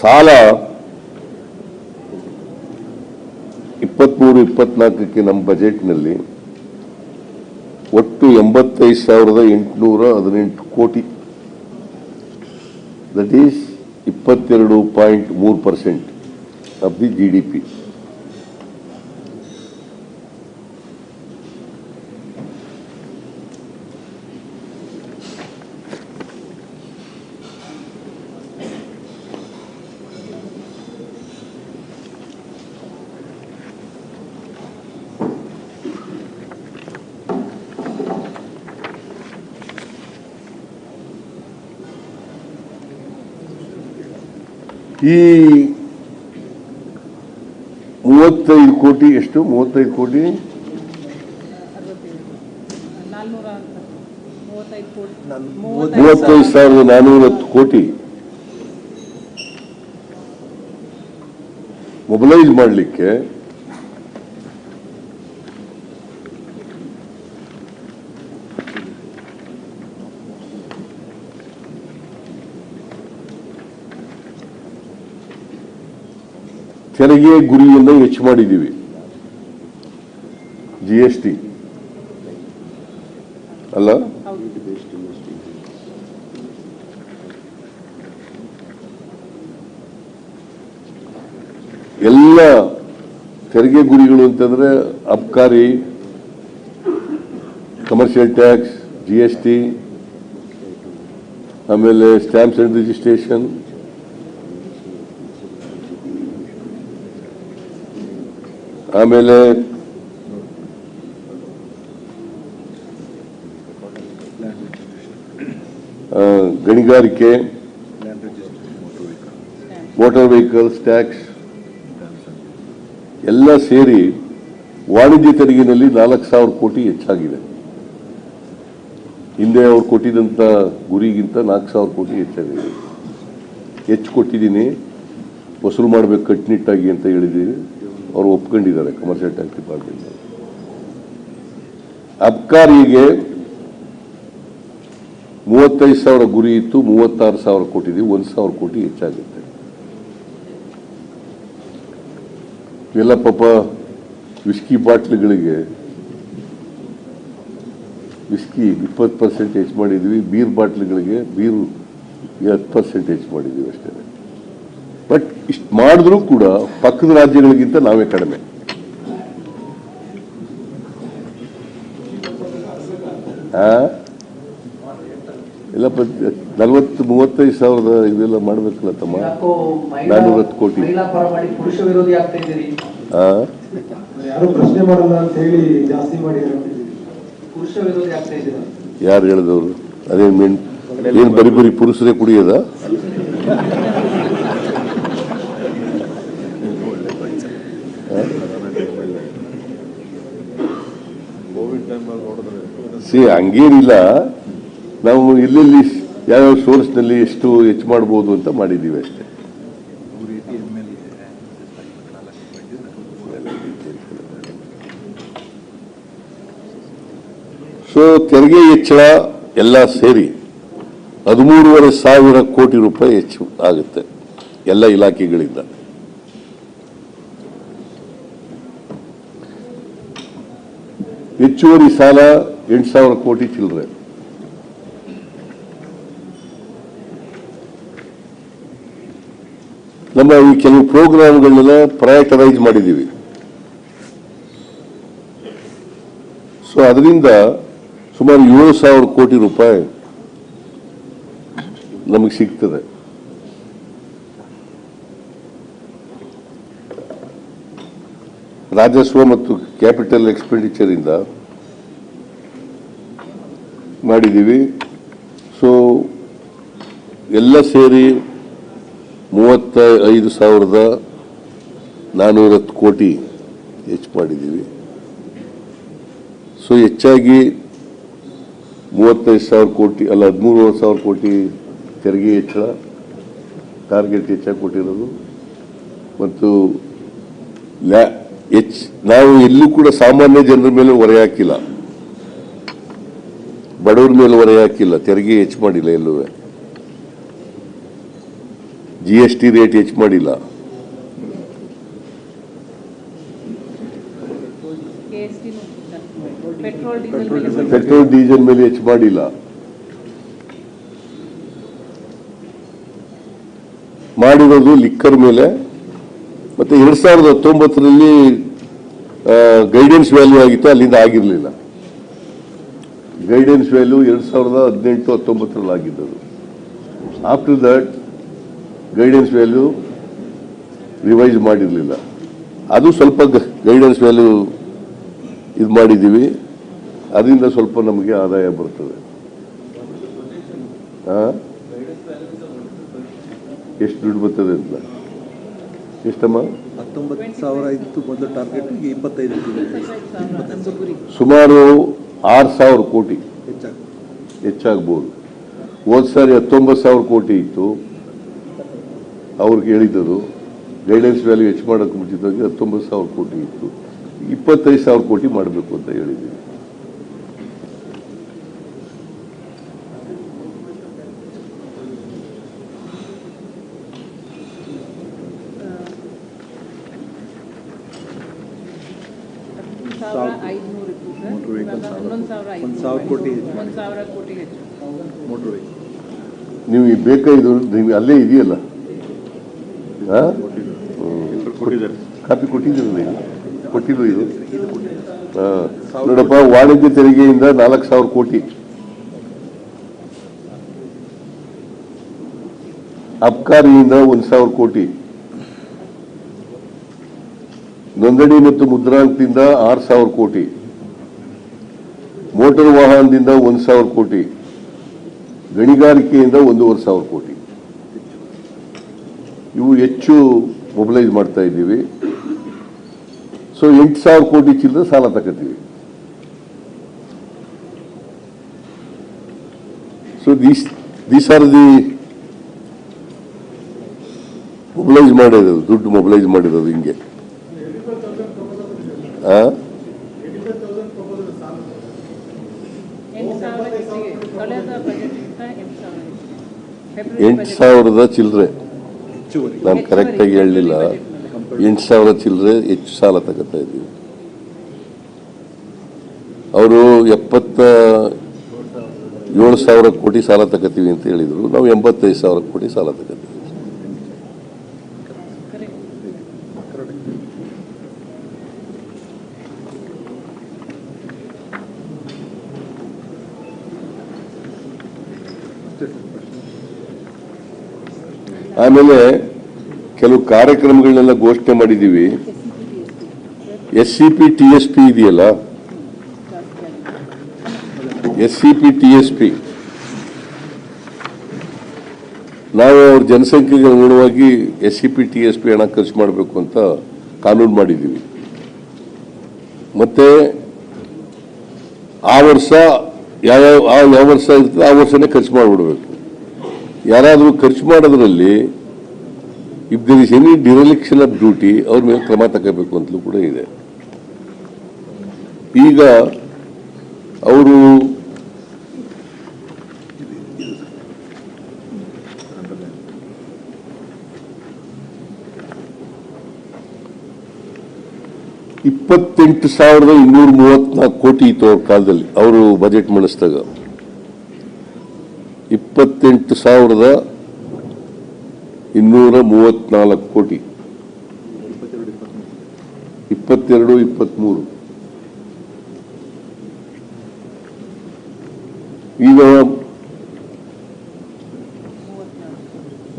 ಸಾಲ 23-24ಕ್ಕೆ ನಮ್ಮ ಬಜೆಟ್ನಲ್ಲಿ ಒಟ್ಟು 85,818 ಕೋಟಿ. That is 22.3% of the GDP. ಈ 35 ಕೋಟಿ ಎಷ್ಟು? 35 ಕೋಟಿ 35,410 ಕೋಟಿ ಮೊಬಿಲೈಸ್ ಮಾಡಲಿಕ್ಕೆ ತೆರಿಗೆ ಗುರಿಯನ್ನು ಹೆಚ್ಚು ಮಾಡಿದ್ದೀವಿ. GST ಅಲ್ಲ, ಎಲ್ಲ ತೆರಿಗೆ ಗುರಿಗಳು ಅಂತಂದ್ರೆ ಅಬ್ಕಾರಿ, ಕಮರ್ಷಿಯಲ್ ಟ್ಯಾಕ್ಸ್, GST, ಆಮೇಲೆ ಸ್ಟ್ಯಾಂಪ್ಸ್ ಅಂಡ್ ರಿಜಿಸ್ಟ್ರೇಷನ್, ಆಮೇಲೆ ಗಣಿಗಾರಿಕೆ, ಮೋಟಾರ್ ವೆಹಿಕಲ್ಸ್ ಟ್ಯಾಕ್ಸ್ ಎಲ್ಲ ಸೇರಿ ವಾಣಿಜ್ಯ ತೆರಿಗೆನಲ್ಲಿ 4,000 ಕೋಟಿ ಹೆಚ್ಚಾಗಿದೆ. ಹಿಂದೆ ಅವ್ರು ಕೊಟ್ಟಿದ್ದಂಥ ಗುರಿಗಿಂತ 4,000 ಕೋಟಿ ಹೆಚ್ಚಾಗಿದೆ. ಹೆಚ್ಚು ಕೊಟ್ಟಿದ್ದೀನಿ, ವಸೂಲು ಮಾಡಬೇಕು ಕಟ್ಟುನಿಟ್ಟಾಗಿ ಅಂತ ಹೇಳಿದ್ದೀವಿ. ಅವರು ಒಪ್ಕೊಂಡಿದ್ದಾರೆ ಕಮರ್ಷಿಯಲ್ ಟ್ಯಾಕ್ಸ್ ಡಿಪಾರ್ಟ್ಮೆಂಟ್. ಅಬ್ಕಾರಿಗೆ 35,000 ಗುರಿ ಇತ್ತು, 36,000 ಕೊಟ್ಟಿದ್ದೀವಿ. 1,000 ಕೋಟಿ ಹೆಚ್ಚಾಗುತ್ತೆ. ಇವೆಲ್ಲ ಪಾಪ ವಿಸ್ಕಿ ಬಾಟ್ಲಿಗಳಿಗೆ ವಿಸ್ಕಿ 20% ಹೆಚ್ಚು ಮಾಡಿದ್ವಿ, ಬೀರ್ ಬಾಟ್ಲಿಗಳಿಗೆ ಬೀರು 10% ಹೆಚ್ಚು ಮಾಡಿದ್ವಿ ಅಷ್ಟೇ. ಬಟ್ ಇಷ್ಟು ಮಾಡಿದ್ರೂ ಕೂಡ ಪಕ್ಕದ ರಾಜ್ಯಗಳಿಗಿಂತ ನಾವೇ ಕಡಿಮೆ. ಇಲ್ಲ 40-35 ಸಾವಿರದ ಇದೆಲ್ಲ ಮಾಡ್ಬೇಕಲ್ಲ ತಮ್ಮ. 410 ಕೋಟಿ. ಪುರುಷ ವಿರೋಧಿ ಆಗ್ತಾ ಇದ್ದೀರಿ. ಯಾರು ಪ್ರಶ್ನೆ ಮಾಡಲ್ಲ ಅಂತ ಹೇಳಿ ಜಾಸ್ತಿ ಮಾಡಿ ಪುರುಷ ವಿರೋಧಿ ಆಗ್ತಾ ಇದ್ದೀರಾ? ಯಾರು ಹೇಳಿದವರು? ಅದೇನು ಏನು ಬರೀ ಪುರುಷರೇ ಕುಡಿಯೋದ? ಹಂಗೇನಿಲ್ಲ. ನಾವು ಎಲ್ಲೆಲ್ಲಿ ಯಾವ್ಯಾವ ಸೋರ್ಸ್ನಲ್ಲಿ ಎಷ್ಟು ಹೆಚ್ಚು ಮಾಡ್ಬೋದು ಅಂತ ಮಾಡಿದ್ದೀವಿ ಅಷ್ಟೇ. ಸೊ ತೆರಿಗೆ ಹೆಚ್ಚಳ ಎಲ್ಲ ಸೇರಿ 13,500 ಕೋಟಿ ರೂಪಾಯಿ ಹೆಚ್ಚು ಆಗುತ್ತೆ ಎಲ್ಲ ಇಲಾಖೆಗಳಿಂದ. ಹೆಚ್ಚುವರಿ ಸಾಲ 8,000 ಕೋಟಿ ಚಿಲ್ಲರೆ. ನಮ್ಮ ಈ ಕೆಲವು ಪ್ರೋಗ್ರಾಮ್ಗಳನ್ನೆಲ್ಲ ಪ್ರಯಾರಿಟೈಸ್ ಮಾಡಿದ್ದೀವಿ. ಸೊ ಅದರಿಂದ ಸುಮಾರು 7,000 ಕೋಟಿ ರೂಪಾಯಿ ನಮಗೆ ಸಿಗ್ತದೆ. ರಾಜಸ್ವ ಮತ್ತು ಕ್ಯಾಪಿಟಲ್ ಎಕ್ಸ್ಪೆಂಡಿಚರ್ ಇಂದ ಮಾಡಿದ್ದೀವಿ. ಸೊ ಎಲ್ಲ ಸೇರಿ 35,410 ಕೋಟಿ ಹೆಚ್ಚು ಮಾಡಿದ್ದೀವಿ. ಸೊ ಹೆಚ್ಚಾಗಿ 35,000 ಕೋಟಿ ಅಲ್ಲ 13,000 ಕೋಟಿ ತೆರಿಗೆ ಹೆಚ್ಚಳ ಟಾರ್ಗೆಟ್ ಹೆಚ್ಚಾಗಿ ಕೊಟ್ಟಿರೋದು. ಮತ್ತು ನಾವು ಎಲ್ಲೂ ಕೂಡ ಸಾಮಾನ್ಯ ಜನರ ಮೇಲೆ ಹೊರೆ ಹಾಕಿಲ್ಲ, ಬಡವರ ಮೇಲೆ ಹೊರೆ ಹಾಕಿಲ್ಲ, ತೆರಿಗೆ ಹೆಚ್ಚು ಮಾಡಿಲ್ಲ, ಎಲ್ಲೂ GST ರೇಟ್ ಹೆಚ್ಚು ಮಾಡಿಲ್ಲ. ಪೆಟ್ರೋಲ್ ಡೀಸೆಲ್ ಮೇಲೆ ಹೆಚ್ಚು ಮಾಡಿಲ್ಲ. ಮಾಡಿರೋದು ಲಿಕ್ಕರ್ ಮೇಲೆ. ಮತ್ತೆ 2019ರಲ್ಲಿ ಗೈಡೆನ್ಸ್ ವ್ಯಾಲ್ಯೂ ಆಗಿತ್ತು, ಅಲ್ಲಿಂದ ಆಗಿರಲಿಲ್ಲ. ಗೈಡೆನ್ಸ್ ವ್ಯಾಲ್ಯೂ 2018-19ರಲ್ಲಿ ಆಗಿದ್ದದು. After that guidance value revise ಮಾಡಿರಲಿಲ್ಲ. ಅದು ಸ್ವಲ್ಪ ಗೈಡೆನ್ಸ್ ವ್ಯಾಲ್ಯೂ ಇದು ಮಾಡಿದ್ದೀವಿ. ಅದರಿಂದ ಸ್ವಲ್ಪ ನಮಗೆ ಆದಾಯ ಬರ್ತದೆ. ಎಷ್ಟು ದುಡ್ಡು ಬರ್ತದೆ ಅಂತ? ಎಷ್ಟಮ್ಮ? 19,000 ಇತ್ತು ಮೊದಲು ಟಾರ್ಗೆಟ್, 25 ಸುಮಾರು 6,000 ಕೋಟಿ ಹೆಚ್ಚಾಗ್ಬೋದು. ಹೋದ ಸಾರಿ 19,000 ಕೋಟಿ ಇತ್ತು, ಅವ್ರಿಗೆ ಹೇಳಿದರು. ಗೈಡೆನ್ಸ್ ವ್ಯಾಲ್ಯೂ ಹೆಚ್ಚು ಮಾಡೋಕ್ಕೆ ಮುಂಚಿತವಾಗಿ 19,000 ಕೋಟಿ ಇತ್ತು. 25,000 ಕೋಟಿ ಮಾಡಬೇಕು ಅಂತ ಹೇಳಿದ್ದೀವಿ. ನೀವು ಬೇಕಾಯ್ದು ನೀವು ಅಲ್ಲೇ ಇದೆಯಲ್ಲ, ಕಾಪಿ ಕೊಟ್ಟಿದ್ದೀರಲ್ಲ, ಕೊಟ್ಟಿದ್ದು ಇದು ನೋಡಪ್ಪ, ವಾಣಿಜ್ಯ ತೆರಿಗೆಯಿಂದ 4,000 ಕೋಟಿ, ಅಬ್ಕಾರಿಯಿಂದ 1,000 ಕೋಟಿ, ನೋಂದಣಿ ಮತ್ತು ಮುದ್ರಾಂಕದಿಂದ 6,000 ಕೋಟಿ, ಮೋಟಾರ್ ವಾಹನದಿಂದ 1,000 ಕೋಟಿ, ಗಣಿಗಾರಿಕೆಯಿಂದ 1,500 ಕೋಟಿ. ಇವು ಹೆಚ್ಚು ಮೊಬಿಲೈಸ್ ಮಾಡ್ತಾ ಇದ್ದೀವಿ. ಸೊ 8,000 ಕೋಟಿ ಚಿಲ್ಲರೆ ಸಾಲ ತಗೋತೀವಿ. So these are the mobilise ಮಾಡಿರೋದು, ದುಡ್ಡು ಮೊಬಿಲೈಸ್ ಮಾಡಿರೋದು ಹಿಂಗೆ. ಆ 8,000 ಚಿಲ್ಲರೆ, ನಾನು ಕರೆಕ್ಟಾಗಿ ಹೇಳಲಿಲ್ಲ. 8,000 ಚಿಲ್ಲರೆ ಹೆಚ್ಚು ಸಾಲ ತಗೋತಾ ಇದ್ದೀವಿ. ಅವರು 77,000 ಕೋಟಿ ಸಾಲ ತಗೋತೀವಿ ಅಂತ ಹೇಳಿದ್ರು. ನಾವು 85,000 ಕೋಟಿ ಸಾಲ ತಗೋತೀವಿ. ಆಮೇಲೆ ಕೆಲವು ಕಾರ್ಯಕ್ರಮಗಳನ್ನೆಲ್ಲ ಘೋಷಣೆ ಮಾಡಿದ್ದೀವಿ. SCP TSP ಇದೆಯಲ್ಲ, SCP TSP ನಾವು ಅವ್ರ ಜನಸಂಖ್ಯೆಗೆ ಅನುಗುಣವಾಗಿ SCP TSP ಹಣ ಖರ್ಚು ಮಾಡಬೇಕು ಅಂತ ಕಾನೂನು ಮಾಡಿದ್ದೀವಿ. ಮತ್ತೆ ಆ ವರ್ಷ ಯಾವ ವರ್ಷ ಇರ್ತದೆ ಆ ವರ್ಷನೇ ಖರ್ಚು ಮಾಡಿಬಿಡ್ಬೇಕು. ಯಾರಾದರೂ ಖರ್ಚು ಮಾಡೋದ್ರಲ್ಲಿ if there is any dereliction of duty ಅವ್ರ ಮೇಲೆ ಕ್ರಮ ತಗೋಬೇಕು ಅಂತಲೂ ಕೂಡ ಇದೆ. ಈಗ ಅವರು $28,234 ಕೋಟಿ ಇತ್ತು ಅವ್ರ ಕಾಲದಲ್ಲಿ, ಅವರು ಬಜೆಟ್ ಮಂಡಿಸಿದಾಗ. 28,234 ಕೋಟಿ, 22-23. ಈಗ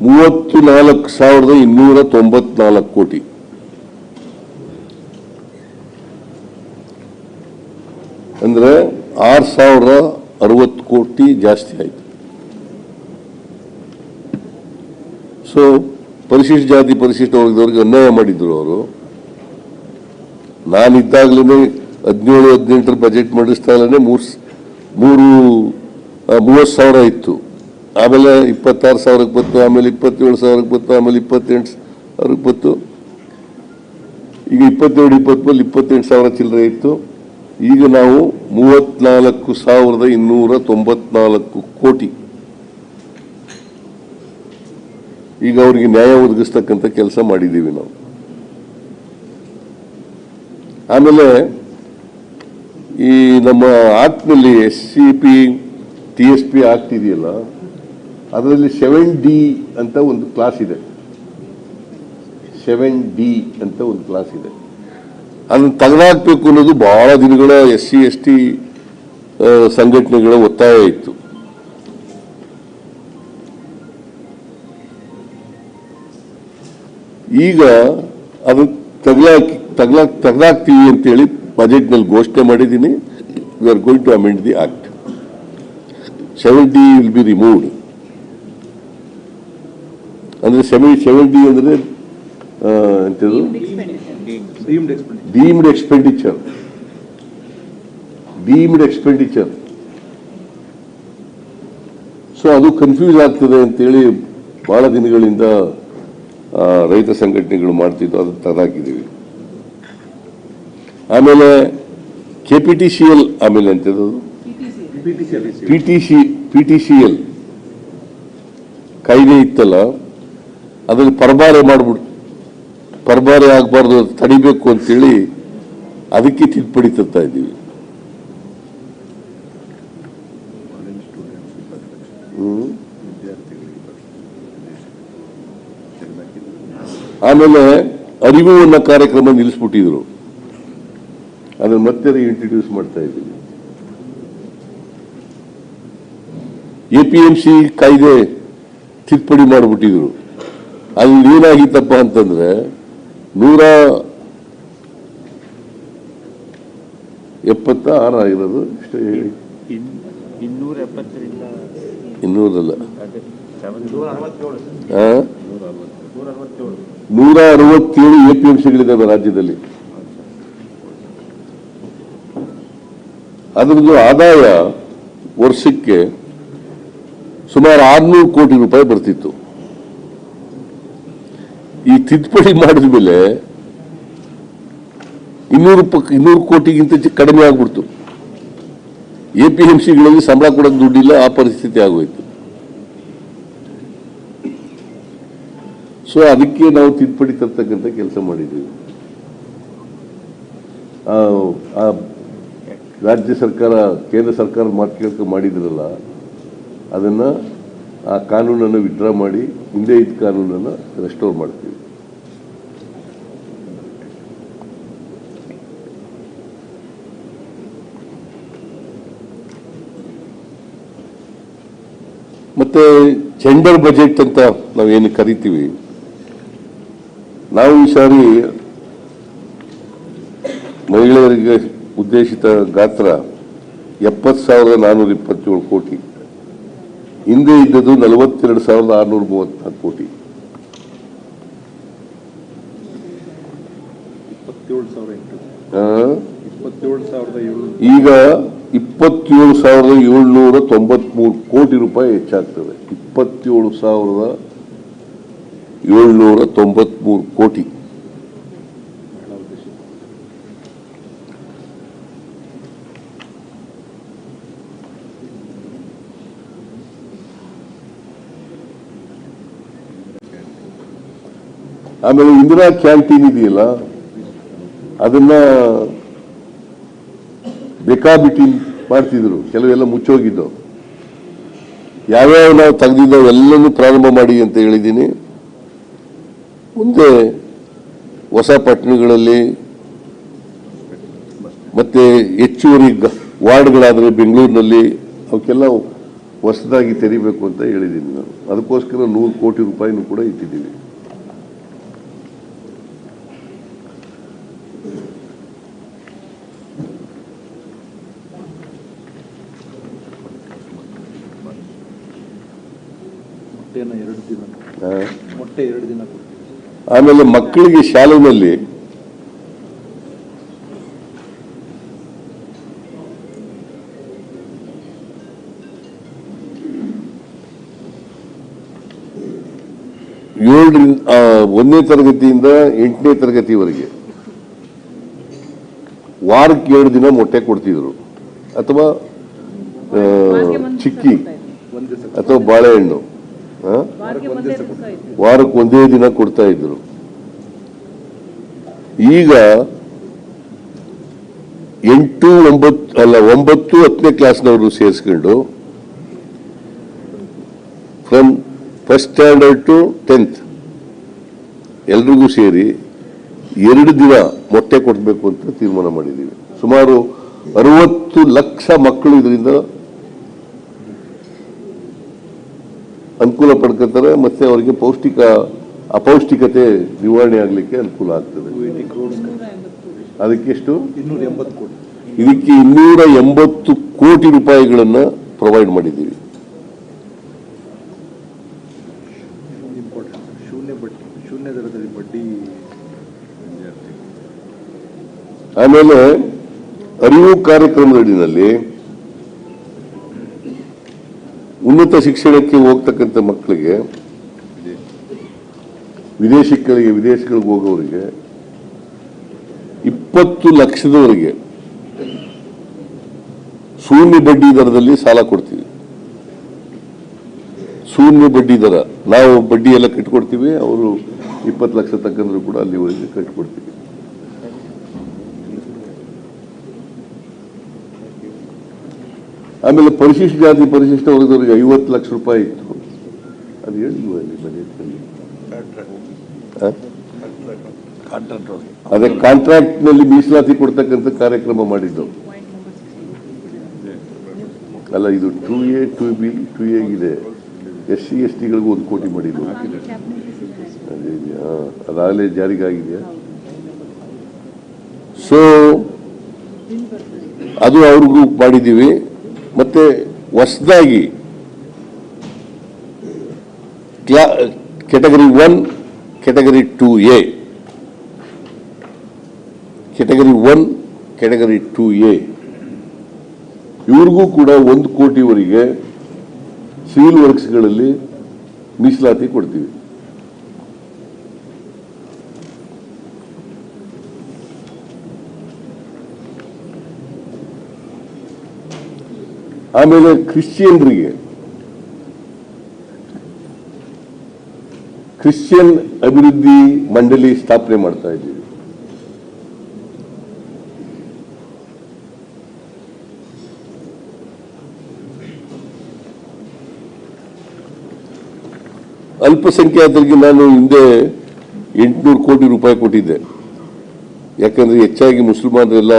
34,294 ಕೋಟಿ. ಅಂದ್ರೆ 6,060 ಕೋಟಿ ಜಾಸ್ತಿ ಆಯ್ತು. ಸೊ ಪರಿಶಿಷ್ಟ ಜಾತಿ ಪರಿಶಿಷ್ಟ ವರ್ಗದವ್ರಿಗೆ ಅನ್ಯಾಯ ಮಾಡಿದ್ರು ಅವರು. ನಾನಿದ್ದಾಗಲೇ 17-18 ಬಜೆಟ್ ಮಂಡಿಸ್ತಾಗಲೇ 30,000 ಇತ್ತು. ಆಮೇಲೆ 26,000 ಬಂತು, ಆಮೇಲೆ 27,000 ಬಂತು, ಆಮೇಲೆ 28,000 ಬಂತು. ಈಗ 22-23 28,000 ಚಿಲ್ಲರೆ ಇತ್ತು. ಈಗ ನಾವು 34,294 ಕೋಟಿ ಈಗ ಅವರಿಗೆ ನ್ಯಾಯ ಒದಗಿಸ್ತಕ್ಕಂಥ ಕೆಲಸ ಮಾಡಿದ್ದೀವಿ ನಾವು. ಆಮೇಲೆ ಈ ನಮ್ಮ ಆಕ್ಟ್ನಲ್ಲಿ SCP TSP ಆಕ್ಟ್ ಇದೆಯಲ್ಲ, ಅದರಲ್ಲಿ 7D ಅಂತ ಒಂದು ಕ್ಲಾಸ್ ಇದೆ. 7D ಅಂತ ಒಂದು ಕ್ಲಾಸ್ ಇದೆ. ಅದನ್ನು ತೆಗೆದಾಕಬೇಕು ಅನ್ನೋದು ಬಹಳ ದಿನಗಳ SC/ST ಸಂಘಟನೆಗಳ ಒತ್ತಾಯ ಇತ್ತು. ಈಗ ಅದು ತೆಗೆದಾಕ್ತೀವಿ ಅಂತೇಳಿ ಬಜೆಟ್ನಲ್ಲಿ ಘೋಷಣೆ ಮಾಡಿದ್ದೀನಿ. We are going to amend the act. 7D will be removed. ಅಂದ್ರೆ 7D ಅಂದ್ರೆ ಡೀಮ್ಡ್ ಎಕ್ಸ್ಪೆಂಡಿಚರ್. ಸೊ ಅದು ಕನ್ಫ್ಯೂಸ್ ಆಗ್ತದೆ ಅಂತೇಳಿ ಬಹಳ ದಿನಗಳಿಂದ ರೈತ ಸಂಘಟನೆಗಳು ಮಾಡ್ತಿದ್ದು, ಅದು ತೆಗೆದಾಕಿದ್ದೀವಿ. ಆಮೇಲೆ KPTCL, ಆಮೇಲೆ ಅಂತದ್ದು PTCL ಕಾಯ್ದೆ ಇತ್ತಲ್ಲ, ಅದ್ರಲ್ಲಿ ಪರಬಾರೆ ಆಗಬಾರ್ದು, ತಡಿಬೇಕು ಅಂತೇಳಿ ಅದಕ್ಕೆ ತಿದ್ದುಪಡಿ ತರ್ತಾ ಇದ್ದೀವಿ. ಆಮೇಲೆ ಅರಿವು ಅನ್ನೋ ಕಾರ್ಯಕ್ರಮ ನಿಲ್ಲಿಸ್ಬಿಟ್ಟಿದ್ರು. ಅದನ್ನು ಮತ್ತೆ ಇಂಟ್ರಡ್ಯೂಸ್ ಮಾಡ್ತಾ ಇದ್ದೀವಿ. APMC ಕಾಯ್ದೆ ತಿದ್ದುಪಡಿ ಮಾಡಿಬಿಟ್ಟಿದ್ರು. ಅಲ್ಲಿ ಏನಾಗಿತ್ತಪ್ಪ ಅಂತಂದ್ರೆ 176 ಆಗಿರೋದು, ಇಷ್ಟು 200 167 APMCಗಳಿದ್ದಾವೆ ರಾಜ್ಯದಲ್ಲಿ. ಅದರದ್ದು ಆದಾಯ ವರ್ಷಕ್ಕೆ ಸುಮಾರು 600 ಕೋಟಿ ರೂಪಾಯಿ ಬರ್ತಿತ್ತು. ಈ ತಿದ್ದುಪಡಿ ಮಾಡಿದ ಮೇಲೆ 200 ಕೋಟಿಗಿಂತ ಕಡಿಮೆ ಆಗ್ಬಿಡ್ತು. APMCಗಳಲ್ಲಿ ಸಂಬಳ ಕೊಡೋಕೆ ದುಡ್ಡಿಲ್ಲ, ಆ ಪರಿಸ್ಥಿತಿ ಆಗೋಯ್ತು. ಸೊ ಅದಕ್ಕೆ ನಾವು ತಿದ್ದುಪಡಿ ತರ್ತಕ್ಕಂಥ ಕೆಲಸ ಮಾಡಿದ್ದೀವಿ. ರಾಜ್ಯ ಸರ್ಕಾರ ಕೇಂದ್ರ ಸರ್ಕಾರ ಮಾತು ಕೇಳ್ಕೊಂಡು ಮಾಡಿದ್ರಲ್ಲ, ಅದನ್ನ ಆ ಕಾನೂನನ್ನು ವಿಡ್ರಾ ಮಾಡಿ ಹಿಂದೆ ಇದ್ದ ಕಾನೂನನ್ನು ರೆಸ್ಟೋರ್ ಮಾಡ್ತೀವಿ. ಮತ್ತೆ ಜೆಂಡರ್ ಬಜೆಟ್ ಅಂತ ನಾವೇನು ಕರಿತೀವಿ, ನಾವು ಈ ಸಾರಿ ಮಹಿಳೆಯರಿಗೆ ಉದ್ದೇಶಿತ ಗಾತ್ರ 70,427 ಕೋಟಿ, ಹಿಂದೆ ಇದ್ದದ್ದು 42,634 ಕೋಟಿ. 27,700 ಈಗ 27,793 ಕೋಟಿ ರೂಪಾಯಿ ಹೆಚ್ಚಾಗ್ತದೆ. 27,793 ಕೋಟಿ. ಆಮೇಲೆ ಇಂದಿರಾ ಕ್ಯಾಂಟೀನ್ ಇದೆಯಲ್ಲ, ಅದನ್ನ ಬೇಕಾಬಿಟ್ಟಿ ಮಾಡ್ತಿದ್ರು, ಕೆಲವೆಲ್ಲ ಮುಚ್ಚೋಗಿದ್ದು. ಯಾವ್ಯಾವ ನಾವು ತೆಗೆದಿದ್ದಾವೆ ಎಲ್ಲನೂ ಪ್ರಾರಂಭ ಮಾಡಿ ಅಂತ ಹೇಳಿದ್ದೀನಿ. ಮುಂದೆ ಹೊಸ ಪಟ್ಟಣಗಳಲ್ಲಿ ಮತ್ತೆ ಹೆಚ್ಚುವರಿ ವಾರ್ಡ್ಗಳಾದರೆ ಬೆಂಗಳೂರಿನಲ್ಲಿ ಅವಕ್ಕೆಲ್ಲ ಹೊಸದಾಗಿ ತೆರಿಬೇಕು ಅಂತ ಹೇಳಿದ್ದೀನಿ ನಾನು. ಅದಕ್ಕೋಸ್ಕರ 100 ಕೋಟಿ ರೂಪಾಯಿನೂ ಕೂಡ ಇಟ್ಟಿದ್ದೀವಿ. ಮೊಟ್ಟೆ 2 ದಿನ. ಆಮೇಲೆ ಮಕ್ಕಳಿಗೆ ಶಾಲೆಯಲ್ಲಿ ಒಂದನೇ ತರಗತಿಯಿಂದ 8ನೇ ತರಗತಿವರೆಗೆ ವಾರಕ್ಕೆ 2 ದಿನ ಮೊಟ್ಟೆ ಕೊಡ್ತಿದ್ರು, ಅಥವಾ ಚಿಕ್ಕಿ ಅಥವಾ ಬಾಳೆಹಣ್ಣು ವಾರಕ್ಕೆ ಒಂದೇ ದಿನ ಕೊಡ್ತಾ ಇದ್ರು. ಈಗ 8, 9, 10ನೇ ಕ್ಲಾಸ್ನವರು ಸೇರಿಸ್ಕೊಂಡು from first standard to 10th ಎಲ್ರಿಗೂ ಸೇರಿ 2 ದಿನ ಮೊಟ್ಟೆ ಕೊಡಬೇಕು ಅಂತ ತೀರ್ಮಾನ ಮಾಡಿದ್ದೀವಿ. ಸುಮಾರು 60 ಲಕ್ಷ ಮಕ್ಕಳು ಇದರಿಂದ ಅನುಕೂಲ ಪಡ್ಕೊತಾರೆ. ಮತ್ತೆ ಅವರಿಗೆ ಅಪೌಷ್ಟಿಕತೆ ನಿವಾರಣೆ ಆಗಲಿಕ್ಕೆ ಅನುಕೂಲ ಆಗ್ತದೆ. ಅದಕ್ಕೆಷ್ಟು 280 ಕೋಟಿ. ಇದಕ್ಕೆ 280 ಕೋಟಿ ರೂಪಾಯಿಗಳನ್ನ ಪ್ರೊವೈಡ್ ಮಾಡಿದ್ದೀವಿ. ಶೂನ್ಯ ದರದಲ್ಲಿ ಬಡ್ಡಿ. ಆಮೇಲೆ ಅರಿವು ಕಾರ್ಯಕ್ರಮದಡಿನಲ್ಲಿ ಉನ್ನತ ಶಿಕ್ಷಣಕ್ಕೆ ಹೋಗ್ತಕ್ಕಂಥ ಮಕ್ಕಳಿಗೆ, ವಿದೇಶಗಳಿಗೆ ಹೋಗೋರಿಗೆ 20 ಲಕ್ಷದವರೆಗೆ ಶೂನ್ಯ ಬಡ್ಡಿ ದರದಲ್ಲಿ ಸಾಲ ಕೊಡ್ತೀವಿ. ಶೂನ್ಯ ಬಡ್ಡಿ ದರ, ನಾವು ಬಡ್ಡಿ ಎಲ್ಲ ಕಟ್ಕೊಡ್ತೀವಿ, ಅವರು 20 ಲಕ್ಷ ತಕ್ಕಂದ್ರೂ ಕೂಡ ಅಲ್ಲಿವರೆಗೆ ಕಟ್ಕೊಡ್ತೀವಿ. ಆಮೇಲೆ ಪರಿಶಿಷ್ಟ ಜಾತಿ ಪರಿಶಿಷ್ಟ ವರ್ಗದವರಿಗೆ 50 ಲಕ್ಷ ರೂಪಾಯಿ ಇತ್ತು. ಅದು ಹೇಳಿಲ್ವ ಅಲ್ಲಿ ಬಜೆಟ್ನಲ್ಲಿ? ಅದೇ ಕಾಂಟ್ರಾಕ್ಟ್ ನಲ್ಲಿ ಮೀಸಲಾತಿ ಕೊಡ್ತಕ್ಕಂಥ ಕಾರ್ಯಕ್ರಮ ಮಾಡಿದ್ದು ಅಲ್ಲ. ಇದು 2A 2B 2A ಇದೆ. SC ST ಗಳಿಗೂ 1 ಕೋಟಿ ಮಾಡಿದ್ದು ಅದಾಗಲೇ ಜಾರಿಗಾಗಿದೆಯಾ? ಸೊ ಅದು ಅವ್ರಿಗೂ ಮಾಡಿದ್ದೀವಿ. ಮತ್ತೆ ಹೊಸದಾಗಿ category 1 category 2A category 1 category 2A ಇವ್ರಿಗೂ ಕೂಡ 1 ಕೋಟಿವರೆಗೆ ಸಿವಿಲ್ ವರ್ಕ್ಸ್ಗಳಲ್ಲಿ ಮೀಸಲಾತಿ ಕೊಡ್ತೀವಿ. ಆಮೇಲೆ ಕ್ರಿಶ್ಚಿಯನ್ ಅಭಿವೃದ್ಧಿ ಮಂಡಳಿ ಸ್ಥಾಪನೆ ಮಾಡ್ತಾ ಇದ್ದೀವಿ. ಅಲ್ಪಸಂಖ್ಯಾತರಿಗೆ ನಾನು ಹಿಂದೆ 800 ಕೋಟಿ ರೂಪಾಯಿ ಕೊಟ್ಟಿದ್ದೆ. ಯಾಕಂದ್ರೆ ಹೆಚ್ಚಾಗಿ ಮುಸಲ್ಮಾನರೆಲ್ಲ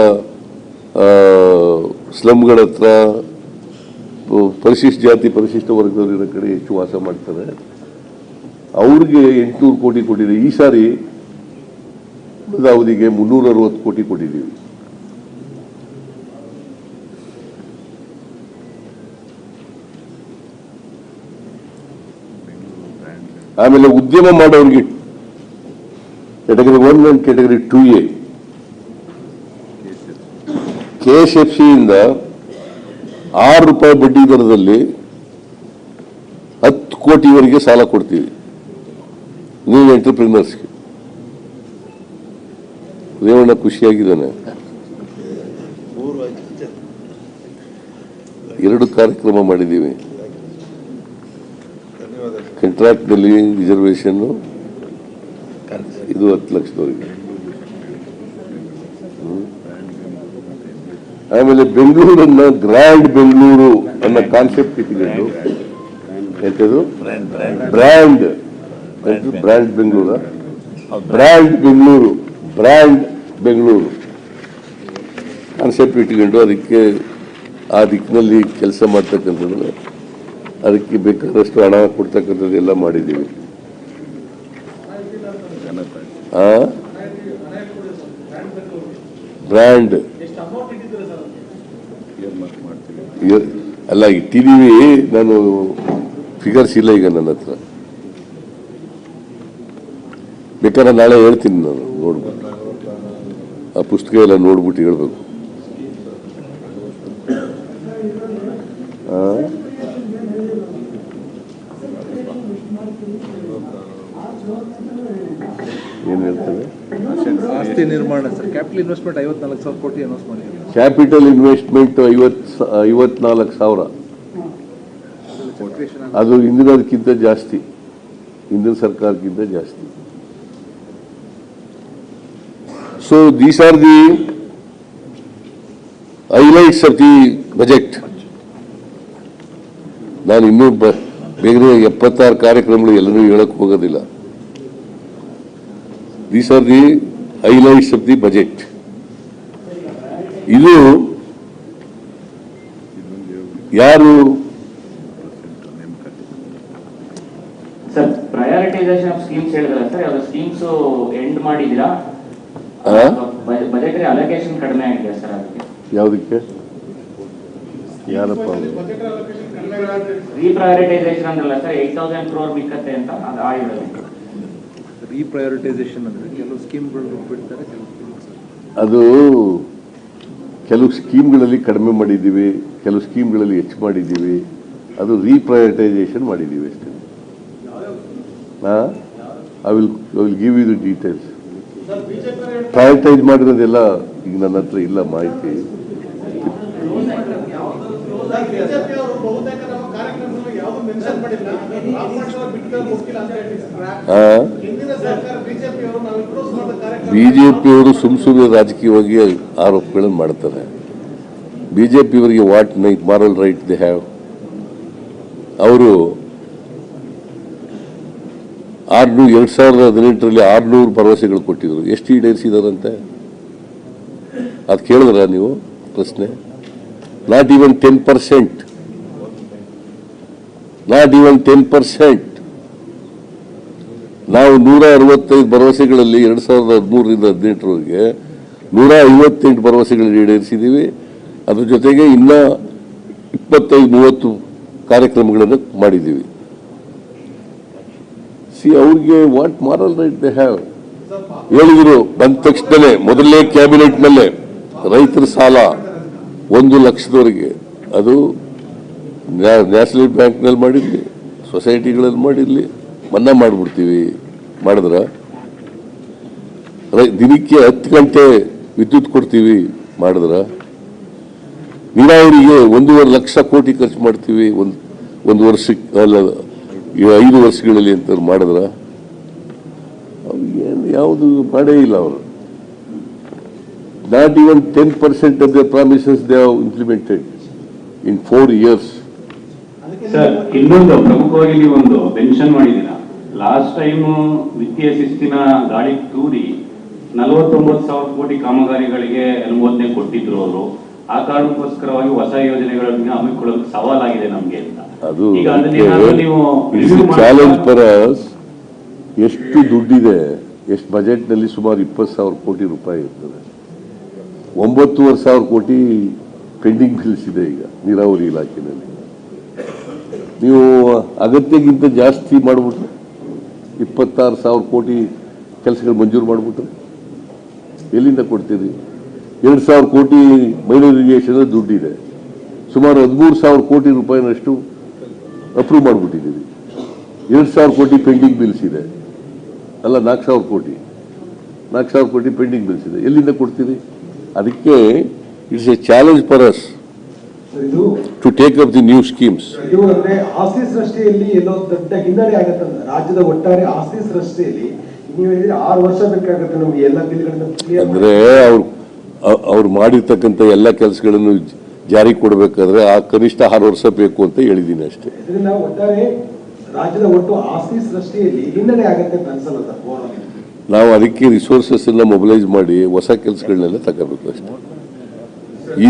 ಸ್ಲಮ್ಗಳ ಹತ್ರ ಪರಿಶಿಷ್ಟ ಜಾತಿ ಪರಿಶಿಷ್ಟ ವರ್ಗದವರಿರೋ ಕಡೆ ಹೆಚ್ಚು ವಾಸ ಮಾಡ್ತಾರೆ. ಅವ್ರಿಗೆ 800 ಕೋಟಿ ಕೊಟ್ಟಿದೆ. ಈ ಸಾರಿ ಅವಧಿಗೆ 360 ಕೋಟಿ ಕೊಟ್ಟಿದ್ದೀವಿ. ಆಮೇಲೆ ಉದ್ಯಮ ಮಾಡೋರಿಗೆ category 1 and category 2A KSFC ಇಂದ 6 ರೂಪಾಯಿ ಬಡ್ಡಿ ದರದಲ್ಲಿ 10 ಕೋಟಿವರೆಗೆ ಸಾಲ ಕೊಡ್ತೀವಿ ನ್ಯೂ ಎಂಟರ್ಪ್ರಿನರ್ಸ್ಗೆ. ರೇವಣ್ಣ ಖುಷಿಯಾಗಿದ್ದಾನೆ. 2 ಕಾರ್ಯಕ್ರಮ ಮಾಡಿದ್ದೀವಿ. ಕಾಂಟ್ರಾಕ್ಟ್ ನಲ್ಲಿ ರಿಸರ್ವೇಶನ್ ಇದು 10 ಲಕ್ಷದವರೆಗೆ. ಆಮೇಲೆ ಬೆಂಗಳೂರನ್ನ ಗ್ರ್ಯಾಂಡ್ ಬೆಂಗಳೂರು ಅನ್ನೋ ಕಾನ್ಸೆಪ್ಟ್ ಇಟ್ಕೊಂಡು ಎಂತದು brand Bengaluru brand Bengaluru concept ಇಟ್ಕೊಂಡು ಅದಕ್ಕೆ ಆ ದಿಕ್ಕಿನಲ್ಲಿ ಕೆಲಸ ಮಾಡ್ತಕ್ಕಂಥದ್ದು, ಅದಕ್ಕೆ ಬೇಕಾದಷ್ಟು ಹಣ ಕೊಡ್ತಕ್ಕಂಥದ್ದೆಲ್ಲ ಮಾಡಿದ್ದೀವಿ. ಬ್ರ್ಯಾಂಡ್ ಅಲ್ಲ ಇಟ್ಟಿದ್ದೀವಿ. ನಾನು ಫಿಗರ್ಸ್ ಇಲ್ಲ ಈಗ ನನ್ನ ಹತ್ರ, ಬೇಕಾದ್ರೆ ನಾಳೆ ಹೇಳ್ತೀನಿ. ನಾನು ನೋಡ್ಬಿಟ್ಟು ಆ ಪುಸ್ತಕ ಎಲ್ಲ ನೋಡ್ಬಿಟ್ಟು ಹೇಳ್ಬೇಕು. ಏನ್ ಹೇಳ್ತಾರೆ? ಆಸ್ತಿ ನಿರ್ಮಾಣ ಸರ್, ಕ್ಯಾಪಿಟಲ್ ಇನ್ವೆಸ್ಟ್ಮೆಂಟ್ 54,000 ಕೋಟಿ ಅನೌನ್ಸ್ ಮಾಡಿದ್ದಾರೆ. Capital investment 54,000. ಅದು ಹಿಂದಿನದಕ್ಕಿಂತ ಜಾಸ್ತಿ, ಹಿಂದಿನ ಸರ್ಕಾರಕ್ಕಿಂತ ಜಾಸ್ತಿ. So these are the highlights of the budget. ನಾನು ಇನ್ನೂ ಬೇಗನೆ 76 ಕಾರ್ಯಕ್ರಮಗಳು ಎಲ್ಲರೂ ಹೇಳಕ್ ಹೋಗೋದಿಲ್ಲ. These are the highlights of the budget. ಇದು ಯಾರು ಸರ್ ಪ್ರಯಾರಿಟೈಸೇಷನ್ ಆಫ್ ಸ್ಕೀಮ್ಸ್ ಹೇಳಿದ್ರಲ್ಲ ಸರ್, ಯಾವ್ದು ಸ್ಕೀಮ್ಸ್ ಎಂಡ್ ಮಾಡಿದಿರಾ? ಬಜೆಟರಿ ಅಲೋಕೇಶನ್ ಕಡಿಮೆ ಆಗಿದೆ ಸರ್, ಅದಕ್ಕೆ ಯಾವುದಕ್ಕೆ ಯಾರಪ್ಪ ರೀಪ್ರಯಾರಿಟೈಸೇಷನ್ ಅಂದ್ರಲ್ಲ ಸರ್, 8,000 crore ಬಿಕ್ಕತ್ತೆ ಅಂತ ಅದು ಆಗಿರೋದು. ರೀಪ್ರಯಾರಿಟೈಸೇಷನ್ ಅಂದ್ರೆ ಕೆಲವು ಸ್ಕೀಮ್ಗಳು ಬಿಡ್ತಾರೆ, ಅದು ಕೆಲವು ಸ್ಕೀಮ್ಗಳಲ್ಲಿ ಕಡಿಮೆ ಮಾಡಿದ್ದೀವಿ, ಕೆಲವು ಸ್ಕೀಮ್ಗಳಲ್ಲಿ ಹೆಚ್ಚು ಮಾಡಿದ್ದೀವಿ. ಅದು ರೀಪ್ರಯಾರಿಟೈಸೇಷನ್ ಮಾಡಿದ್ದೀವಿ ಅಷ್ಟೇ. I will give you the details. Prioritise ಮಾಡಿರೋದೆಲ್ಲ ಈಗ ನನ್ನ ಹತ್ರ ಇಲ್ಲ ಮಾಹಿತಿ. ಬಿಜೆಪಿಯವರು ಸುಮ್ಮನೆ ರಾಜಕೀಯವಾಗಿ ಆರೋಪಗಳನ್ನು ಮಾಡ್ತಾರೆ. ಬಿಜೆಪಿಯವರಿಗೆ what moral right they have? ಅವರು 2018ರಲ್ಲಿ 600 ಭರವಸೆಗಳು ಕೊಟ್ಟಿದ್ರು. ಎಷ್ಟು ಈಡೇರಿಸಿದಾರಂತೆ ಅದು ಕೇಳಿದ್ರ ನೀವು ಪ್ರಶ್ನೆ? Not even 10%. Not even 10%. ನಾವು 165 ಭರವಸೆಗಳಲ್ಲಿ 2013ರಿಂದ 2018ರವರೆಗೆ 158 ಭರವಸೆಗಳನ್ನು ಈಡೇರಿಸಿದ್ದೀವಿ. ಅದ್ರ ಜೊತೆಗೆ ಇನ್ನ 25-30 ಕಾರ್ಯಕ್ರಮಗಳನ್ನು ಮಾಡಿದ್ದೀವಿ. ಅವ್ರಿಗೆ what moral right they have? ಹೇಳಿದ್ರು ಬಂದ ತಕ್ಷಣನೇ ಮೊದಲನೇ ಕ್ಯಾಬಿನೆಟ್ನಲ್ಲೇ ರೈತರ ಸಾಲ 1 ಲಕ್ಷದವರೆಗೆ, ಅದು ನ್ಯಾಷನಲ್ ಬ್ಯಾಂಕ್ನಲ್ಲಿ ಮಾಡಿರಲಿ, ಸೊಸೈಟಿಗಳಲ್ಲಿ ಮಾಡಿರಲಿ, ಮನ್ನಾ ಮಾಡಿಬಿಡ್ತೀವಿ. ಮಾಡಿದ್ರ? ದಿನಕ್ಕೆ 10 ಗಂಟೆ ವಿದ್ಯುತ್ ಕೊಡ್ತೀವಿ. ಮಾಡಿದ್ರ? ನೀರಾವರಿಗೆ 1.5 ಲಕ್ಷ ಕೋಟಿ ಖರ್ಚು ಮಾಡ್ತೀವಿ ಒಂದು ವರ್ಷಕ್ಕೆ, ಅಲ್ಲ 5 ವರ್ಷಗಳಲ್ಲಿ ಅಂತ ಮಾಡಿದ್ರ? ಯಾವುದು ಮಾಡೇ ಇಲ್ಲ ಅವರು. Not even 10% of the promises they have implemented in 4 years. Sir, ಇನ್ನೊಂದು ಪ್ರಮುಖವಾಗಿ ನೀವು ಒಂದು ಮೆನ್ಷನ್ ಮಾಡಿದ್ದೀರಾ. ಲಾಸ್ಟ್ ಟೈಮ್ ವಿತ್ತೀಯ ಶಿಸ್ತಿನ ಗಾಳಿ ತೂರಿ 49,000 ಕೋಟಿ ಕಾಮಗಾರಿಗಳಿಗೆ ಅನುಮೋದನೆ ಕೊಟ್ಟಿದ್ರು ಅವರು. ಆ ಕಾರಣಕ್ಕೋಸ್ಕರವಾಗಿ ಹೊಸ ಯೋಜನೆಗಳನ್ನು ಹಮ್ಮಿಕೊಳ್ಳಲು ಸವಾಲಾಗಿದೆ ನಮ್ಗೆ ಅಂತ. ಅದು ಈಗ ಅದನ್ನೇನಾದ್ರೂ ನೀವು ಚಾಲೆಂಜ್ ಫಾರ್ ಅಸ್. ಎಷ್ಟು ದುಡ್ಡಿದೆ, ಎಷ್ಟು ಬಜೆಟ್ನಲ್ಲಿ ಸುಮಾರು 20,000 ಕೋಟಿ ರೂಪಾಯಿ ಇರ್ತದೆ. 9,500 ಕೋಟಿ ಪೆಂಡಿಂಗ್ ಬಿಲ್ಸ್ ಇದೆ ಈಗ ನೀರಾವರಿ ಇಲಾಖೆಯಲ್ಲಿ. ನೀವು ಅಗತ್ಯಕ್ಕಿಂತ ಜಾಸ್ತಿ ಮಾಡಿಬಿಟ್ರೆ 26,000 ಕೋಟಿ ಕೆಲಸಗಳು ಮಂಜೂರು ಮಾಡಿಬಿಟ್ರೆ ಎಲ್ಲಿಂದ ಕೊಡ್ತೀರಿ? 2,000 ಕೋಟಿ ಮೈನರ್ ಇರಿಗೇಷನ್ ದುಡ್ಡಿದೆ. ಸುಮಾರು 13,000 ಕೋಟಿ ರೂಪಾಯಿನಷ್ಟು ಅಪ್ರೂವ್ ಮಾಡಿಬಿಟ್ಟಿದ್ದೀವಿ. 2,000 ಕೋಟಿ ಪೆಂಡಿಂಗ್ ಬಿಲ್ಸ್ ಇದೆ. ಅಲ್ಲ, 4,000 ಕೋಟಿ ಪೆಂಡಿಂಗ್ ಬಿಲ್ಸ್ ಇದೆ. ಎಲ್ಲಿಂದ ಕೊಡ್ತೀರಿ? ಅದಕ್ಕೆ it's a challenge for us to take up the new schemes. ಇದು ಅಂದ್ರೆ ಆಸ್ತಿ ಸೃಷ್ಟಿಯಲ್ಲಿ ಎಲ್ಲೋ ದೊಡ್ಡ ಹಿನ್ನಡೆ ಆಗತ್ತೆ. ರಾಜ್ಯದ ಒಟ್ಟಾರೆ ಆಸ್ತಿ ಸೃಷ್ಟಿಯಲ್ಲಿ ನೀವು ಹೇಳಿದ್ರೆ 6 ವರ್ಷ ಬೇಕಾಗುತ್ತೆ ನಮ್ಗೆ ಎಲ್ಲ ಬಿಲ್ಗಳನ್ನು ಕ್ಲಿಯರ್ ಅಂದ್ರೆ ಅವ್ರು ಮಾಡಿರ್ತಕ್ಕಂಥ ಎಲ್ಲ ಕೆಲಸಗಳನ್ನು ಜಾರಿ ಕೊಡಬೇಕಾದ್ರೆ ಆ ಕನಿಷ್ಠ 6 ವರ್ಷ ಬೇಕು ಅಂತ ಹೇಳಿದ್ದೀನಿ ಅಷ್ಟೇ. ಇದರಿಂದ ಒಟ್ಟಾರೆ ರಾಜ್ಯದ ಒಟ್ಟು ಆಸ್ತಿ ಸೃಷ್ಟಿಯಲ್ಲಿ ಹಿನ್ನಡೆ ಆಗತ್ತೆ ಅಂತ ಅನ್ಸಲ್ಲ ಸರ್. ನಾವು ಅದಕ್ಕೆ ರಿಸೋರ್ಸಸ್ ಎಲ್ಲ ಮೊಬಿಲೈಸ್ ಮಾಡಿ ಹೊಸ ಕೆಲಸಗಳನ್ನೆಲ್ಲ ತಗೋಬೇಕು ಅಷ್ಟೇ.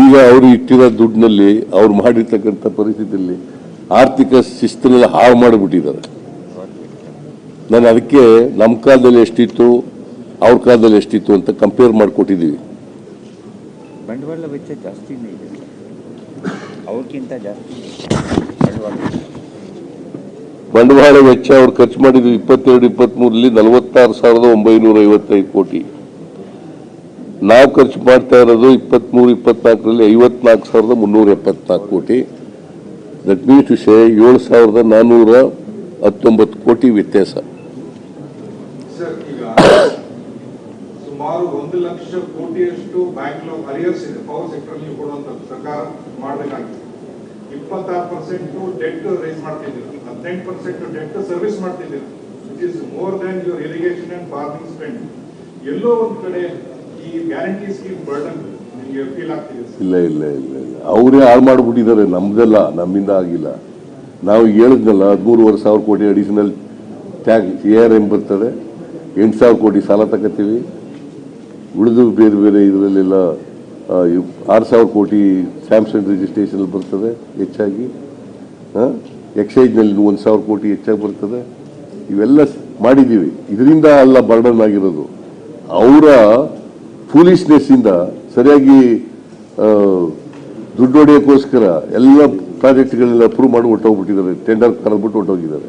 ಈಗ ಅವರು ಇಟ್ಟಿರೋ ದುಡ್ಡಿನಲ್ಲಿ ಅವ್ರು ಮಾಡಿರ್ತಕ್ಕಂಥ ಪರಿಸ್ಥಿತಿಯಲ್ಲಿ ಆರ್ಥಿಕ ಶಿಸ್ತನ್ನೆಲ್ಲ ಹಾಳು ಮಾಡಿಬಿಟ್ಟಿದ್ದಾರೆ. ನಾನು ಅದಕ್ಕೆ ನಮ್ಮ ಕಾಲದಲ್ಲಿ ಎಷ್ಟಿತ್ತು, ಅವ್ರ ಕಾಲದಲ್ಲಿ ಎಷ್ಟಿತ್ತು ಅಂತ ಕಂಪೇರ್ ಮಾಡಿಕೊಟ್ಟಿದ್ದೀವಿ. ಬಂಡವಾಳ ವೆಚ್ಚ ಜಾಸ್ತಿನೇ ಇದೆ, ಅವ್ರಿಗಿಂತ ಜಾಸ್ತಿ ಬಂಡವಾಳ ವೆಚ್ಚ ಅವ್ರು ಖರ್ಚು ಮಾಡಿದ್ದು 22-23ರಲ್ಲಿ 46,955 ಕೋಟಿ. ನಾವು ಖರ್ಚು ಮಾಡ್ತಾ ಇರೋದು 23-24ರಲ್ಲಿ 54,374 ಕೋಟಿ. ದಟ್ ಮೀನ್ಸ್ ಟು ಸೇ 7,419 ಕೋಟಿ ವ್ಯತ್ಯಾಸ. ಸರ್, ಈಗ ಸುಮಾರು 1 ಲಕ್ಷ ಕೋಟಿಯಷ್ಟು ಬ್ಯಾಂಕ್ಲೋರ್ ಅರಿಯರ್ಸ್ ಇದೆ ಪವರ್ ಸೆಕ್ಟರ್ ನೀವು ಕೊಡುವಂತ ಸರ್ಕಾರ ಮಾಡಬೇಕಾಗಿದೆ. 26% ಡೆಟ್ ರೈಸ್ ಮಾಡ್ತಿದ್ದೀರಾ, 18% ಡೆಟ್ ಸರ್ವಿಸ್ ಮಾಡ್ತಿದ್ದೀರಾ, it is more than your irrigation and farming spend. ಎಲ್ಲೋ ಒಂದ್ ಕಡೆ ಈ ಗ್ಯಾರಂಟಿ ಸ್ಕೀಮ್ ಬರ್ಡನ್ ನಿಮಗೆ ಫೀಲ್ ಆಗ್ತಿದೆ? ಇಲ್ಲ, ಅವರೇ ಹಾಳು ಮಾಡಿಬಿಟ್ಟಿದ್ದಾರೆ. ನಮ್ದೆಲ್ಲ ನಮ್ಮಿಂದ ಆಗಿಲ್ಲ. ನಾವು ಹೇಳಿದ್ನಲ್ಲ 13,500 ಕೋಟಿ ಅಡಿಷನಲ್ ಟ್ಯಾಕ್ಸ್ ARM ಬರ್ತದೆ, 8,000 ಕೋಟಿ ಸಾಲ ತಗೋತೀವಿ. ಉಳಿದು ಬೇರೆ ಬೇರೆ ಇದರಲ್ಲೆಲ್ಲ 6,000 ಕೋಟಿ ಸ್ಯಾಮ್ಸಂಗ್ ರಿಜಿಸ್ಟ್ರೇಷನ್ ಬರ್ತದೆ ಹೆಚ್ಚಾಗಿ. ಎಕ್ಸೈಜ್ನಲ್ಲಿ 1,000 ಕೋಟಿ ಹೆಚ್ಚಾಗಿ ಬರ್ತದೆ. ಇವೆಲ್ಲ ಮಾಡಿದ್ದೀವಿ. ಇದರಿಂದ ಅಲ್ಲ ಬರ್ಡನ್ ಆಗಿರೋದು, ಅವರ ಫೂಲಿಶ್ನೆಸ್ ಇಂದ ಸರಿಯಾಗಿ ದುಡ್ಡು ಹೊಡೆಯೋಕ್ಕೋಸ್ಕರ ಎಲ್ಲ ಪ್ರಾಜೆಕ್ಟ್ಗಳೆಲ್ಲ ಅಪ್ರೂವ್ ಮಾಡಿ ಹೊಟ್ಟೋಗ್ಬಿಟ್ಟಿದ್ದಾರೆ. ಟೆಂಡರ್ ಕರೆದ್ಬಿಟ್ಟು ಹೊಟ್ಟೋಗಿದ್ದಾರೆ.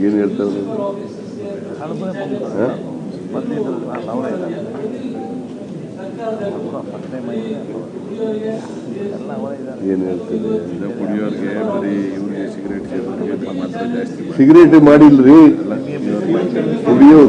ಏನು ಹೇಳ್ತಾರೆ? ಏನು ಹೇಳ್ತಾರೆ? ಕುಡಿಯೋರಿಗೆ ಬರೀ ಇವರಿಗೆ ಸಿಗರೇಟ್ ಮಾತ್ರ ಜಾಸ್ತಿ ಸಿಗರೇಟ್ ಮಾಡಿಲ್ರಿ, ಕುಡಿಯೋ